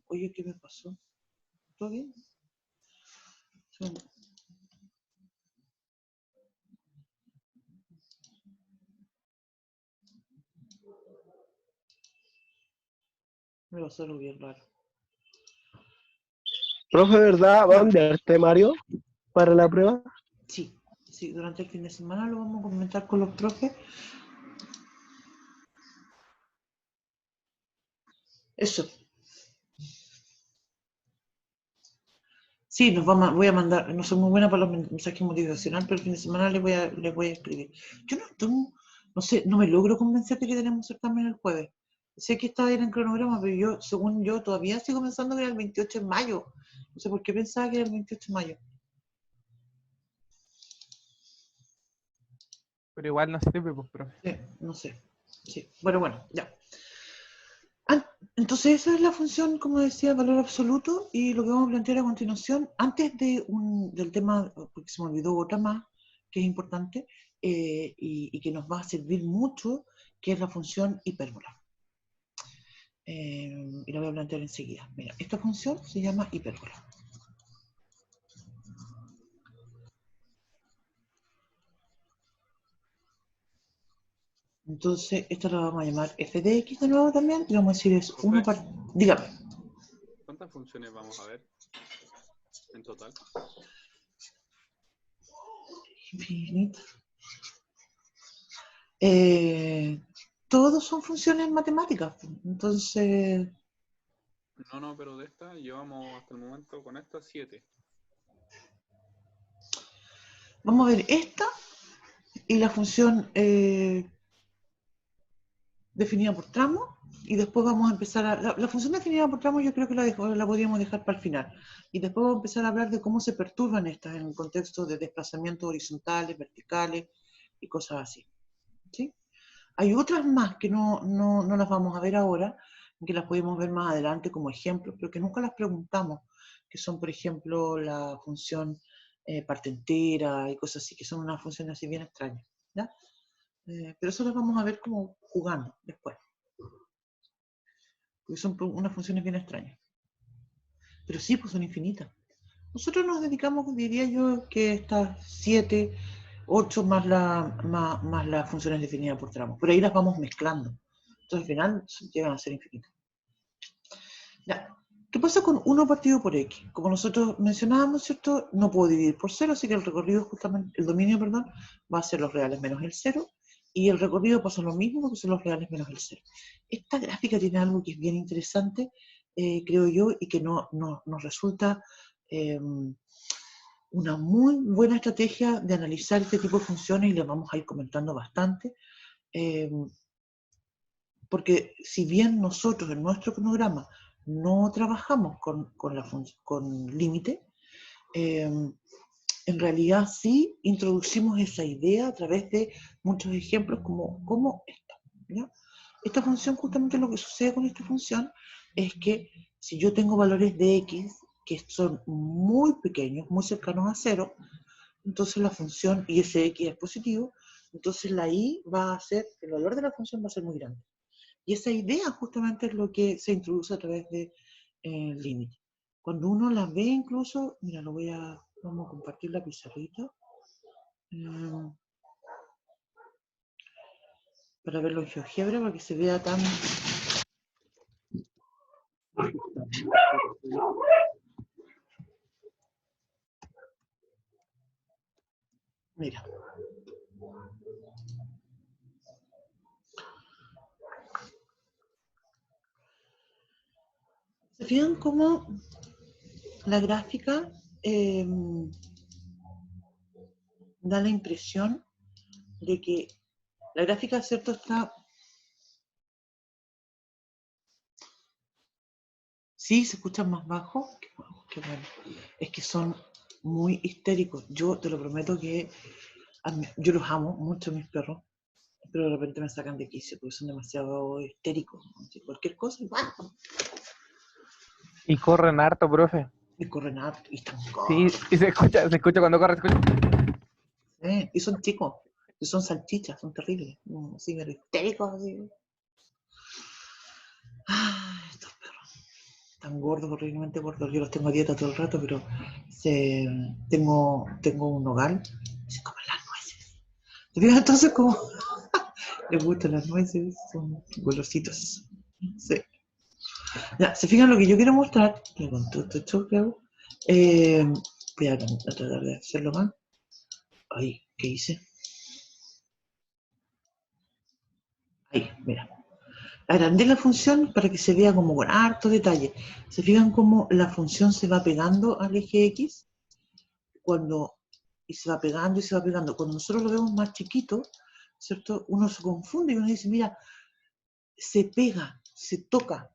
Oye, ¿qué me pasó? ¿Todo bien? Sí. Me pasó algo bien raro. Profe, ¿verdad? ¿Va a Dígame. enviar temario para la prueba? Sí, durante el fin de semana lo vamos a comentar con los profes. Eso. Sí, voy a mandar, no soy muy buena para los mensajes motivacionales, pero el fin de semana les voy a escribir. Yo no sé, no me logro convencer de que tenemos certamen el jueves. Sé que está en el cronograma, pero yo, según yo, todavía sigo pensando que era el 28 de mayo. No sé por qué pensaba que era el 28 de mayo. Pero igual no sirve, pues, profe. Sí, no sé. Sí, bueno, ya. Entonces esa es la función, como decía, valor absoluto, y lo que vamos a plantear a continuación, antes del tema, porque se me olvidó otra más, que es importante, y que nos va a servir mucho, que es la función hipérbola. Y la voy a plantear enseguida. Mira, esta función se llama hipérbola. Entonces, esta la vamos a llamar f de x de nuevo también, y vamos a decir es 1 Profe, par... Dígame. ¿cuántas funciones vamos a ver en total? Infinito. Todos son funciones matemáticas. Entonces, No, pero de esta llevamos hasta el momento con esta 7. vamos a ver esta y la función definida por tramo, y después vamos a empezar la función definida por tramo yo creo que la podríamos dejar para el final, y después vamos a empezar a hablar de cómo se perturban estas en el contexto de desplazamientos horizontales, verticales y cosas así. ¿Sí? Hay otras más que no las vamos a ver ahora, que las podemos ver más adelante como ejemplos, pero que nunca las preguntamos, que son, por ejemplo, la función parte entera y cosas así, que son unas funciones así bien extrañas, ¿ya? Pero eso las vamos a ver como jugando después, porque son unas funciones bien extrañas. Pero sí, pues son infinitas. Nosotros nos dedicamos, diría yo, que estas 7, 8 más las funciones definidas por tramos. Por ahí las vamos mezclando. Entonces al final llegan a ser infinitas. Ya. ¿Qué pasa con 1 partido por x? Como nosotros mencionábamos, ¿cierto? No puedo dividir por 0, así que el recorrido, justamente, el dominio, perdón, va a ser los reales menos el 0. Y el recorrido pasa lo mismo, que son los reales menos el 0. Esta gráfica tiene algo que es bien interesante, creo yo, y que nos resulta una muy buena estrategia de analizar este tipo de funciones, y les vamos a ir comentando bastante, porque si bien nosotros en nuestro cronograma no trabajamos con límite, en realidad sí introducimos esa idea a través de muchos ejemplos como esta, ¿ya? Esta función, justamente lo que sucede con esta función es que si yo tengo valores de x que son muy pequeños, muy cercanos a 0, entonces la función, y ese x es positivo, entonces la y va a ser, el valor de la función va a ser muy grande. Y esa idea justamente es lo que se introduce a través de límite. Cuando uno la ve incluso, mira, vamos a compartir la pizarrita, para verlo en GeoGebra, para que se vea tan... Mira. ¿Se fijan cómo la gráfica da la impresión de que la gráfica, ¿cierto?, está... Sí, se escuchan más bajo. Qué bueno. Es que son muy histéricos. Yo te lo prometo que yo los amo mucho, mis perros, pero de repente me sacan de quicio porque son demasiado histéricos. Cualquier cosa, ¡ah! Y corren harto, profe. Y corren harto, y están Sí, y se escucha cuando corre, se escucha. y son chicos, y son salchichas, son terribles, así, pero histéricos, así. Estos perros, tan gordos, horriblemente gordos. Yo los tengo a dieta todo el rato, pero tengo un hogar y se comen las nueces. ¿Te fijas? Entonces, como les gustan las nueces, son golositos. Sí. Ya, se fijan lo que yo quiero mostrar, que con todo este show que hago, voy a tratar de hacerlo más. Ahí, ¿qué hice? Ahí, mira. Agrandé la función para que se vea como con harto detalle. ¿Se fijan cómo la función se va pegando al eje X? Y se va pegando y se va pegando. Cuando nosotros lo vemos más chiquito, ¿cierto? Uno se confunde y uno dice, mira, se pega, se toca,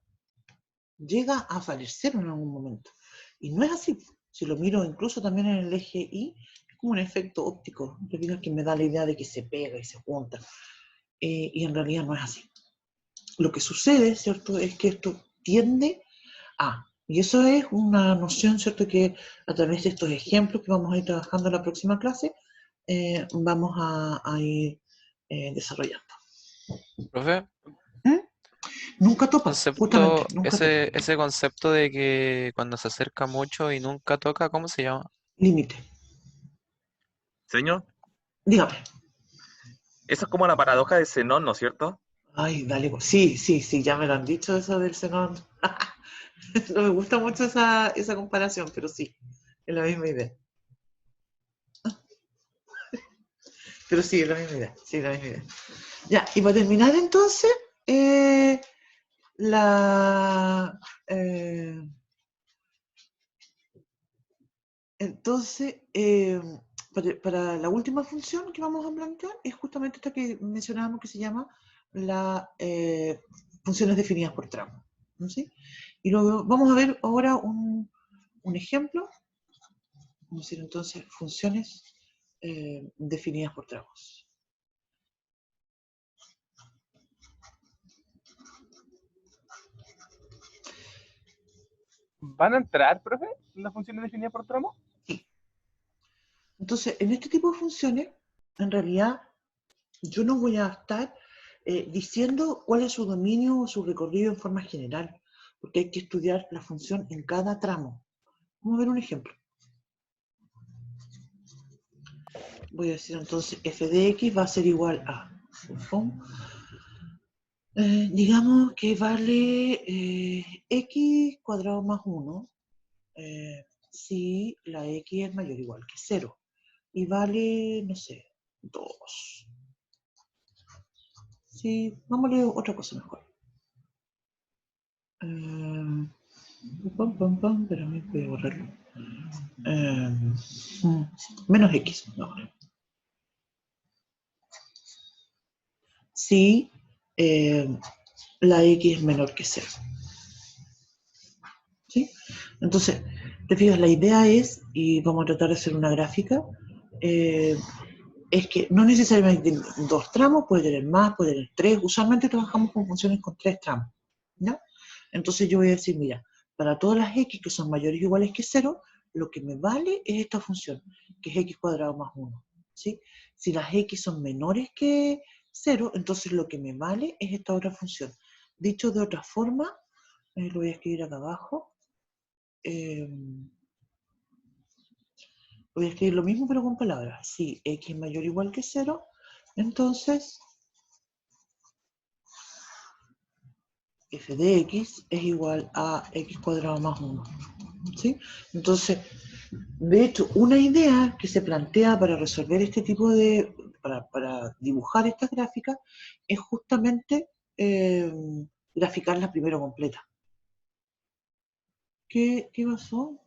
llega a fallecer en algún momento. Y no es así. Si lo miro incluso también en el eje Y, es como un efecto óptico. Te fijas que me da la idea de que se pega y se junta. Y en realidad no es así. Lo que sucede, ¿cierto?, es que esto tiende a, y eso es una noción, ¿cierto?, que a través de estos ejemplos que vamos a ir trabajando en la próxima clase, vamos a ir desarrollando. Profe, ¿Mm? Nunca topa, justamente, nunca topa. ese concepto de que cuando se acerca mucho y nunca toca, ¿cómo se llama? Límite. Señor, Dígame. eso es como la paradoja de Zenón, ¿no es cierto? Ay, dale, pues. Sí, ya me lo han dicho eso del xenón. No me gusta mucho esa comparación, pero sí, es la misma idea. Pero sí, es la misma idea, sí, la misma idea. Ya, y para terminar entonces, entonces, para la última función que vamos a plantear es justamente esta que mencionábamos, que se llama la funciones definidas por tramo, ¿no? ¿Sí? Y luego vamos a ver ahora un ejemplo. Vamos a decir entonces funciones definidas por tramos. ¿Van a entrar, profe, las funciones definidas por tramo? Entonces, en este tipo de funciones, en realidad, yo no voy a estar diciendo cuál es su dominio o su recorrido en forma general, porque hay que estudiar la función en cada tramo. Vamos a ver un ejemplo. Voy a decir entonces f de x va a ser igual a, digamos que vale x cuadrado más 1 si la x es mayor o igual que 0. Y vale, no sé, 2. Sí, vamos a leer otra cosa mejor. Pero me voy a borrarlo. Menos x. Ahora. Si la x es menor que 0. ¿Sí? Entonces, te fijas, la idea es, y vamos a tratar de hacer una gráfica, es que no necesariamente tiene 2 tramos, puede tener más, puede tener 3. Usualmente trabajamos con funciones con 3 tramos. ¿No? Entonces yo voy a decir, mira, para todas las x que son mayores o iguales que 0, lo que me vale es esta función, que es x cuadrado más 1. ¿Sí? Si las x son menores que 0, entonces lo que me vale es esta otra función. Dicho de otra forma, lo voy a escribir acá abajo. Voy a escribir lo mismo pero con palabras. Si x es mayor o igual que 0, entonces f de x es igual a x cuadrado más 1. ¿Sí? Entonces, de hecho, una idea que se plantea para resolver este tipo de, para dibujar estas gráficas, es justamente graficarla primero completa. ¿Qué pasó?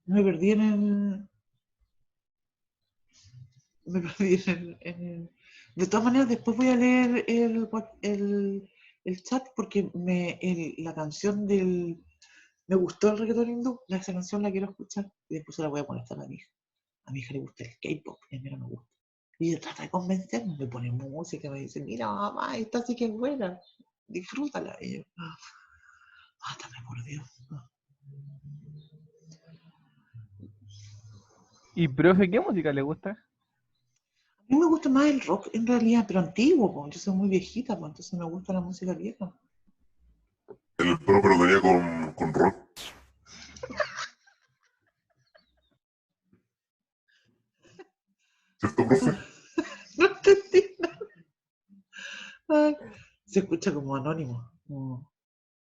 Me perdí en el... Me perdí de todas maneras, después voy a leer el chat porque la canción del... Me gustó el reggaetón hindú, esa canción la quiero escuchar y después se la voy a molestar a mi hija. A mi hija le gusta el K-pop y a mí no me gusta. Y ella trata de convencerme, me pone música, me dice, mira mamá, esta sí que es buena, disfrútala. Y yo, mátame por Dios. ¿Y profe, qué música le gusta? A mí me gusta más el rock en realidad, pero antiguo, porque yo soy muy viejita, pues entonces me gusta la música vieja. El profe lo tenía con rock. ¿Cierto, profe? No entendí nada. Ay, se escucha como anónimo. No.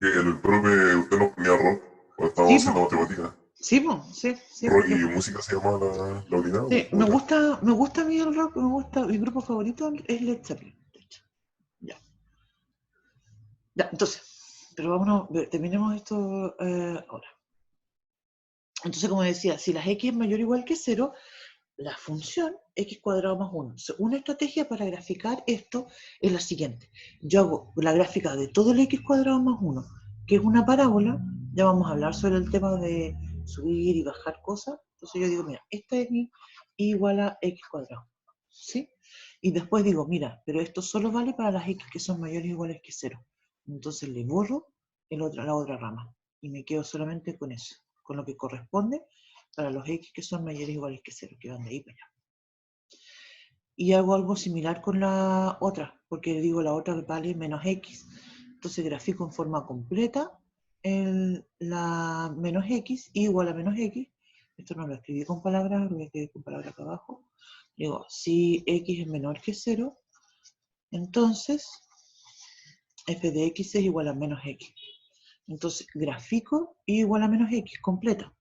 Que el profe, usted nos ponía rock cuando estábamos Sí, haciendo po. matemáticas. Sí, sí, Rock porque y música se llama la unidad. sí, me gusta a mí el rock, mi grupo favorito es Led Zeppelin, de hecho. Ya, entonces, pero vámonos, terminemos esto ahora. Entonces, como decía, si las x es mayor o igual que 0, la función x cuadrado más 1. Entonces, una estrategia para graficar esto es la siguiente. Yo hago la gráfica de todo el x cuadrado más 1, que es una parábola. Ya vamos a hablar sobre el tema de subir y bajar cosas. Entonces yo digo, mira, esta es mi y igual a x cuadrado. ¿Sí? Y después digo, mira, pero esto solo vale para las x que son mayores o iguales que 0. Entonces le borro la otra rama. Y me quedo solamente con eso, con lo que corresponde para los x que son mayores o iguales que 0, que van de ahí para allá. Y hago algo similar con la otra, porque digo la otra vale menos x. Entonces grafico en forma completa la menos x igual a menos x. Esto no lo escribí con palabras, lo voy a escribir con palabras acá abajo. Digo, si x es menor que 0, entonces f de x es igual a menos x. Entonces grafico y igual a menos x, completa.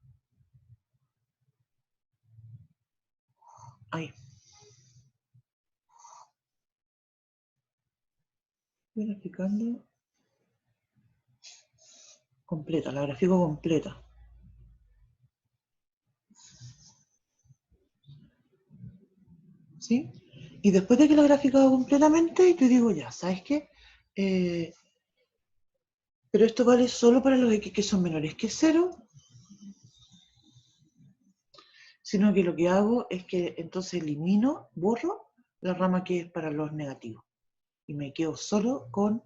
Ahí. Estoy graficando completa, la grafico completa. ¿Sí? Y después de que la he graficado completamente, yo digo, ya, ¿sabes qué? Pero esto vale solo para los x que son menores que 0, sino que lo que hago es que entonces elimino, borro la rama que es para los negativos. Y me quedo solo con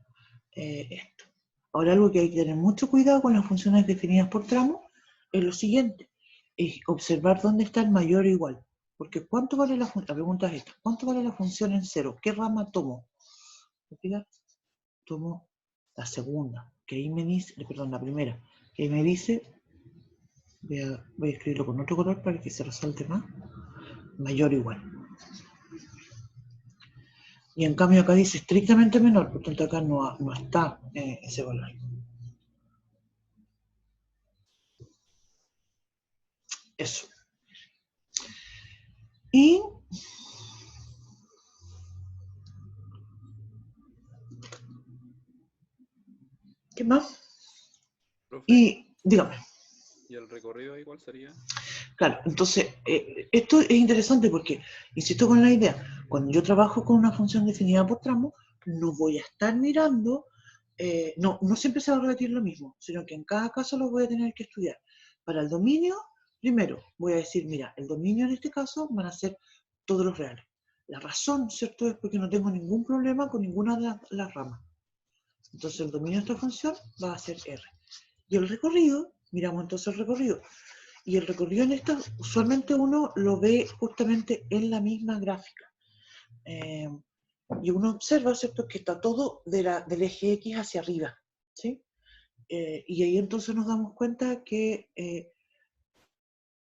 esto. Ahora algo que hay que tener mucho cuidado con las funciones definidas por tramo, es lo siguiente, es observar dónde está el mayor o igual. Porque ¿cuánto vale la función? La pregunta es esta, ¿cuánto vale la función en cero? ¿Qué rama tomo? ¿Me fijas? Tomo la segunda, que ahí me dice, perdón, la primera, que ahí me dice, voy a escribirlo con otro color para que se resalte más, mayor o igual. Y en cambio acá dice estrictamente menor, por tanto acá no está ese valor. Eso. Y ¿qué más? Profe, Y dígame. ¿y el recorrido ahí cuál sería? Claro, entonces, esto es interesante porque, insisto con la idea, cuando yo trabajo con una función definida por tramo, no voy a estar mirando, no siempre se va a repetir lo mismo, sino que en cada caso lo voy a tener que estudiar. Para el dominio, primero voy a decir, mira, el dominio en este caso van a ser todos los reales. La razón, ¿cierto?, es porque no tengo ningún problema con ninguna de las ramas. Entonces el dominio de esta función va a ser R. Y el recorrido, miramos entonces el recorrido. Y el recorrido en esto, usualmente uno lo ve justamente en la misma gráfica. Y uno observa, ¿cierto?, que está todo del eje X hacia arriba, ¿sí? Y ahí entonces nos damos cuenta que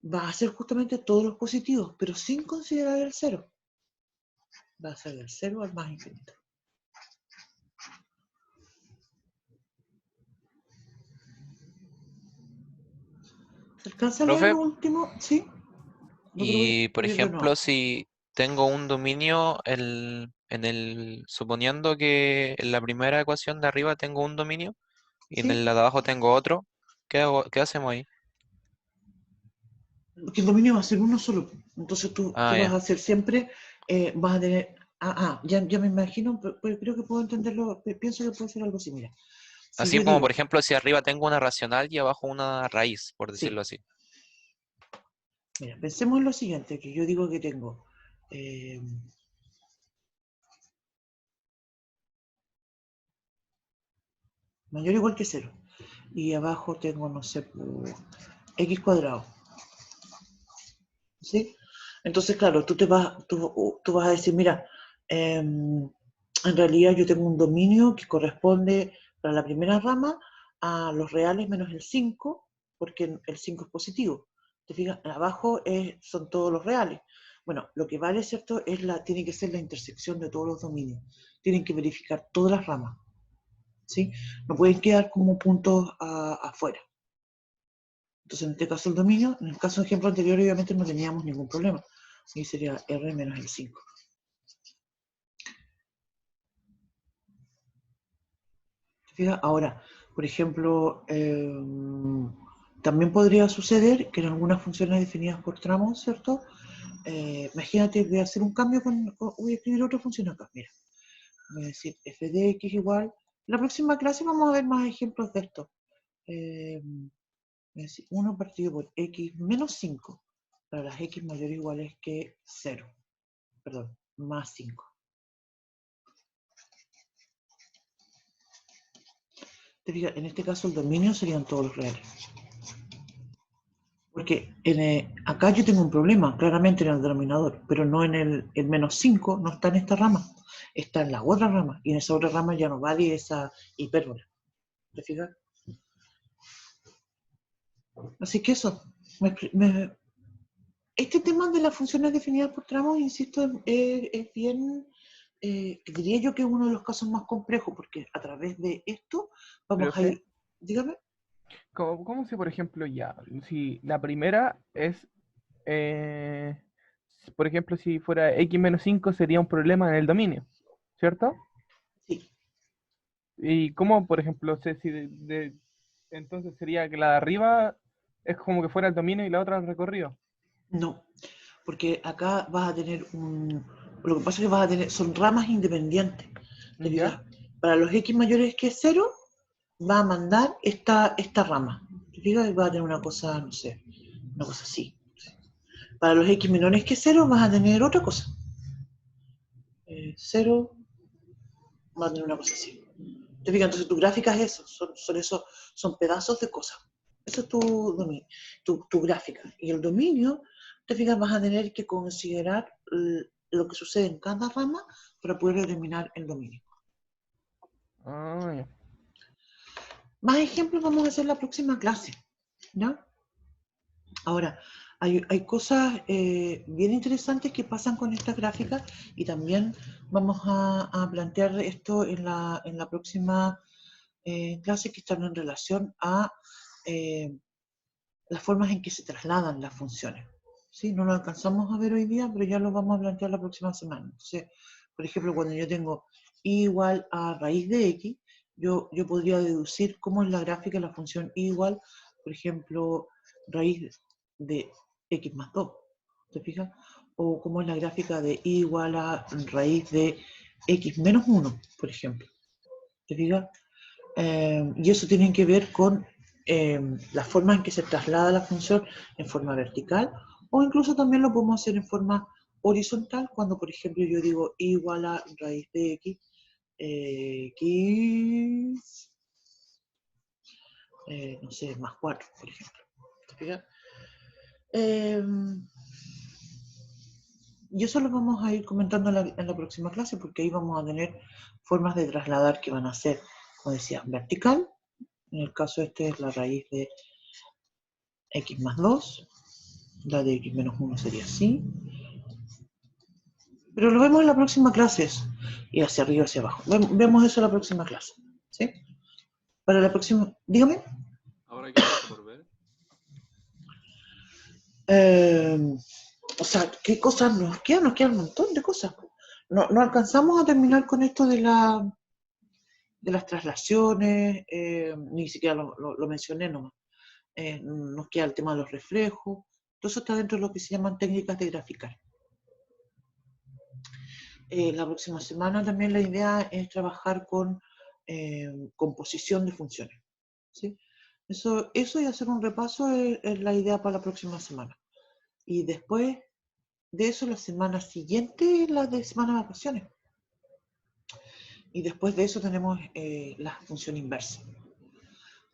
va a ser justamente todos los positivos, pero sin considerar el cero. Va a ser del cero al más infinito. ¿Se alcanza a leer Profe, lo último? ¿Sí? No te lo voy a y por escribir de nuevo. ejemplo, si tengo un dominio suponiendo que en la primera ecuación de arriba tengo un dominio y en ¿Sí? la de abajo tengo otro, ¿qué hacemos ahí? Porque el dominio va a ser uno solo. Entonces tú Ah, vas ya. a hacer siempre, vas a tener... ya me imagino, pero creo que puedo entenderlo, pienso que puede ser algo similar. Si Así yo como por digo, ejemplo si arriba tengo una racional y abajo una raíz, por decirlo sí, así. mira, pensemos en lo siguiente, que yo digo que tengo mayor o igual que cero. Y abajo tengo, no sé, x cuadrado. ¿Sí? Entonces, claro, tú vas a decir, mira, en realidad yo tengo un dominio que corresponde para la primera rama a los reales menos el 5, porque el 5 es positivo. ¿Te fijas? Abajo son todos los reales. Bueno, lo que vale, ¿cierto?, tiene que ser la intersección de todos los dominios. Tienen que verificar todas las ramas. ¿Sí? No pueden quedar como puntos afuera. Entonces, en este caso el dominio, en el caso del ejemplo anterior, obviamente no teníamos ningún problema. Y sería R menos el 5. Ahora, por ejemplo, también podría suceder que en algunas funciones definidas por tramos, ¿cierto? Imagínate, voy a hacer un cambio, voy a escribir otra función acá. Mira, voy a decir f de x igual. En la próxima clase vamos a ver más ejemplos de esto. Voy a decir 1 partido por x menos 5 para las x mayores o iguales que 0. Perdón, más 5. Te fijas, en este caso el dominio serían todos los reales. Porque acá yo tengo un problema, claramente en el denominador, pero no en el menos 5, no está en esta rama, está en la otra rama, y en esa otra rama ya no vale esa hipérbola. ¿Te fijas? Así que eso, este tema de las funciones definidas por tramos, insisto, es bien, diría yo que es uno de los casos más complejos, porque a través de esto vamos a Profe, ir, dígame. ¿cómo si, por ejemplo, ya, si la primera es, eh, por ejemplo, si fuera x menos 5 sería un problema en el dominio, ¿cierto? Sí, ¿Y cómo, por ejemplo, sé si entonces sería que la de arriba es como que fuera el dominio y la otra el recorrido? no, porque acá vas a tener lo que pasa es que vas a tener, son ramas independientes. ¿Te ¿Ya? fijas? Para los x mayores que 0, va a mandar esta rama. ¿Te fijas? Y va a tener una cosa, no sé, una cosa así. Para los x menores que 0, vas a tener otra cosa. 0 va a tener una cosa así. ¿Te fijas? Entonces tu gráfica es eso, son pedazos de cosas. Eso es tu gráfica. Y el dominio, te fijas, vas a tener que considerar lo que sucede en cada rama para poder determinar el dominio. Ah, ya. Más ejemplos vamos a hacer la próxima clase, ¿no? Ahora, hay cosas bien interesantes que pasan con estas gráficas y también vamos a plantear esto en la próxima clase que están en relación a las formas en que se trasladan las funciones. ¿Sí? No lo alcanzamos a ver hoy día, pero ya lo vamos a plantear la próxima semana. Entonces, por ejemplo, cuando yo tengo y igual a raíz de x, yo podría deducir cómo es la gráfica de la función y igual, por ejemplo, raíz de x más 2, ¿te fijas? O cómo es la gráfica de y igual a raíz de x menos 1, por ejemplo. ¿Te fijas? Y eso tiene que ver con la forma en que se traslada la función en forma vertical, o incluso también lo podemos hacer en forma horizontal, cuando por ejemplo yo digo y igual a raíz de x, x no sé, más 4, por ejemplo. ¿Te fijas? Y eso lo vamos a ir comentando en la próxima clase, porque ahí vamos a tener formas de trasladar que van a ser, como decía, vertical. En el caso este es la raíz de x más 2, la de x menos 1 sería así. Pero lo vemos en la próxima clase, y hacia arriba, hacia abajo. Vemos eso en la próxima clase. ¿Sí? Para la próxima, dígame. Ahora qué falta por ver. O sea, ¿qué cosas nos quedan? Nos quedan un montón de cosas. No alcanzamos a terminar con esto de las traslaciones, ni siquiera lo mencioné nomás. Nos queda el tema de los reflejos. Todo eso está dentro de lo que se llaman técnicas de graficar. La próxima semana también la idea es trabajar con composición de funciones. ¿Sí? Eso y hacer un repaso es la idea para la próxima semana. Y después de eso, la semana siguiente es la de semana de vacaciones. Y después de eso tenemos la función inversa.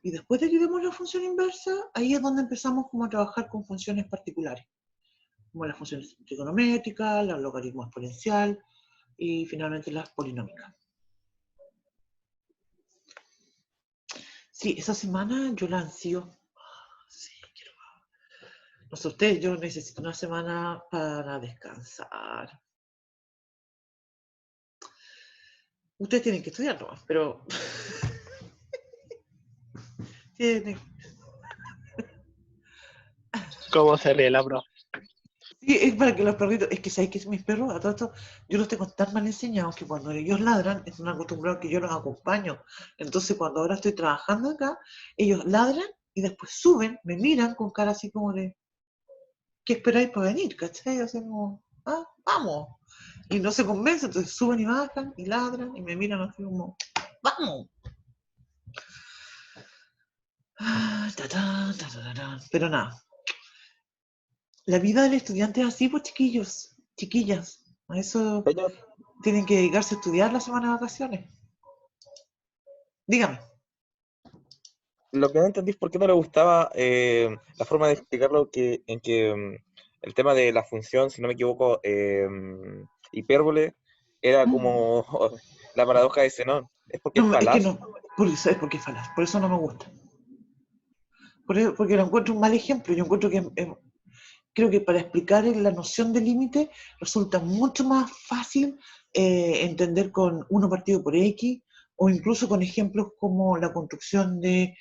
Y después de que vemos la función inversa, ahí es donde empezamos como a trabajar con funciones particulares, como las funciones trigonométricas, el logaritmo exponencial y finalmente las polinómicas. Sí, esa semana yo la ansío. Sí, quiero. No sé ustedes, yo necesito una semana para descansar. Ustedes tienen que estudiar nomás, pero tienen. ¿Cómo se lee la pro? Sí, es para que los perritos, es que sabéis que mis perros, a todo esto, yo los tengo tan mal enseñados que cuando ellos ladran, están acostumbrados que yo los acompaño. Entonces, cuando ahora estoy trabajando acá, ellos ladran y después suben, me miran con cara así como de, ¿qué esperáis para venir? ¿Cachai? Así como, ah, vamos. Y no se convencen, entonces suben y bajan y ladran y me miran así como, ¡vamos! Ah, pero nada. La vida del estudiante es así, pues chiquillos, chiquillas. A eso Señor, tienen que dedicarse a estudiar la semana de vacaciones. Dígame. lo que no entendí es por qué no le gustaba la forma de explicarlo en que el tema de la función, si no me equivoco, hipérbole, era como la paradoja de Zenón. ¿Es porque es No, es que falaz? no, es porque es falaz, por eso no me gusta. Porque lo encuentro un mal ejemplo. Yo encuentro que creo que para explicar la noción de límite resulta mucho más fácil entender con 1 partido por x, o incluso con ejemplos como la construcción de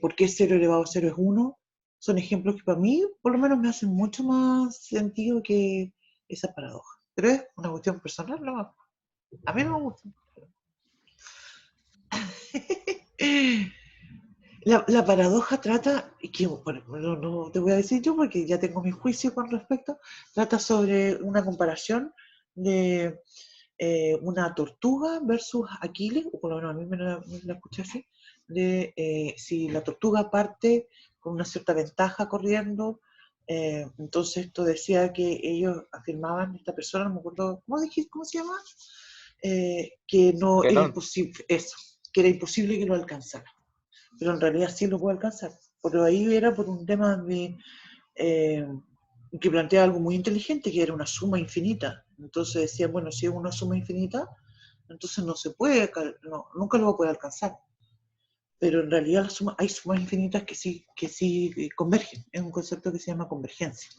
por qué 0 elevado a 0 es 1. Son ejemplos que para mí, por lo menos, me hacen mucho más sentido que esa paradoja. Pero es una cuestión personal, ¿no? A mí no me gusta. La paradoja trata, que bueno, no te voy a decir yo porque ya tengo mi juicio con respecto, trata sobre una comparación de una tortuga versus Aquiles, o por lo menos a mí me la escuché así, de si la tortuga parte con una cierta ventaja corriendo, entonces esto decía que ellos afirmaban, esta persona, no me acuerdo, ¿cómo se llama? Que no era Zenón. imposible, eso, que era imposible que lo alcanzara. Pero en realidad sí lo puede alcanzar. pero ahí era por un tema de que plantea algo muy inteligente, que era una suma infinita. Entonces decía, bueno, si es una suma infinita, entonces no se puede, nunca lo va a poder alcanzar. Pero en realidad hay sumas infinitas que sí convergen. Es un concepto que se llama convergencia.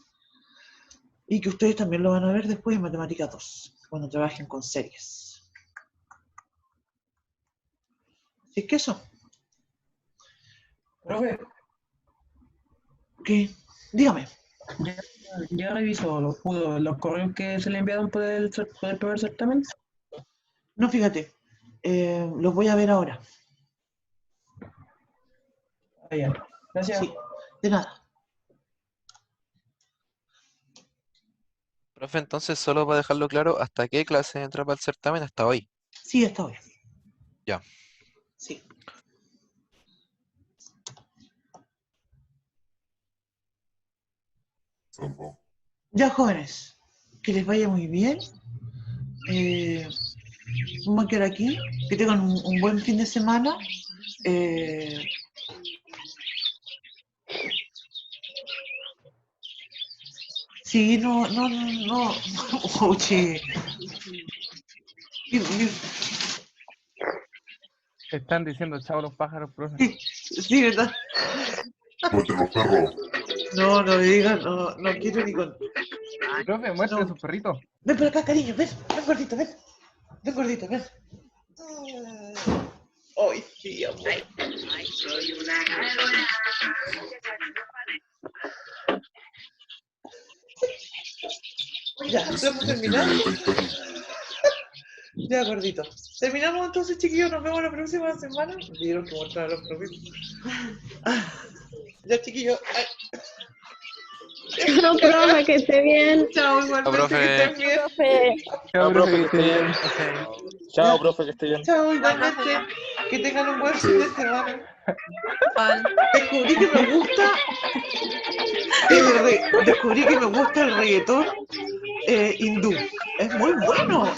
Y que ustedes también lo van a ver después en Matemática 2, cuando trabajen con series. Así que eso. Profe, ¿Qué? Dígame. ya revisó los correos que se le enviaron por el primer certamen. No, fíjate. Los voy a ver ahora. Ah, ya. Gracias. Sí, de nada. Profe, entonces, solo para dejarlo claro, ¿hasta qué clase entra para el certamen? Hasta hoy. Sí, hasta hoy. Ya. Sí. Tampoco. Ya, jóvenes, que les vaya muy bien. Vamos a quedar aquí. Que tengan un buen fin de semana. Sí, no. Oye. Te están diciendo chao los pájaros, profe. Sí, ¿verdad? Muestren los perros. No me digan, no quiero ni con... Profe, muestre No. sus perritos. Ven por acá, cariño, ven gordito, ven. Ven gordito, ven. Ay, sí, amor. Ya, ¿podemos terminar? Ya, gordito. Terminamos entonces, chiquillos. Nos vemos la próxima semana. Me pidieron que mostrara los profiles. Ya, chiquillos. Ay. No, profe, que esté bien. Chao, igualmente, profe. que estén bien. Profe. Chao, profe, profe, que esté bien. Chao, profe, que esté bien. Chao, igualmente. Que tengan un buen fin de semana. Igual. Descubrí que me gusta. Descubrí que me gusta el reggaetón hindú. Es muy bueno.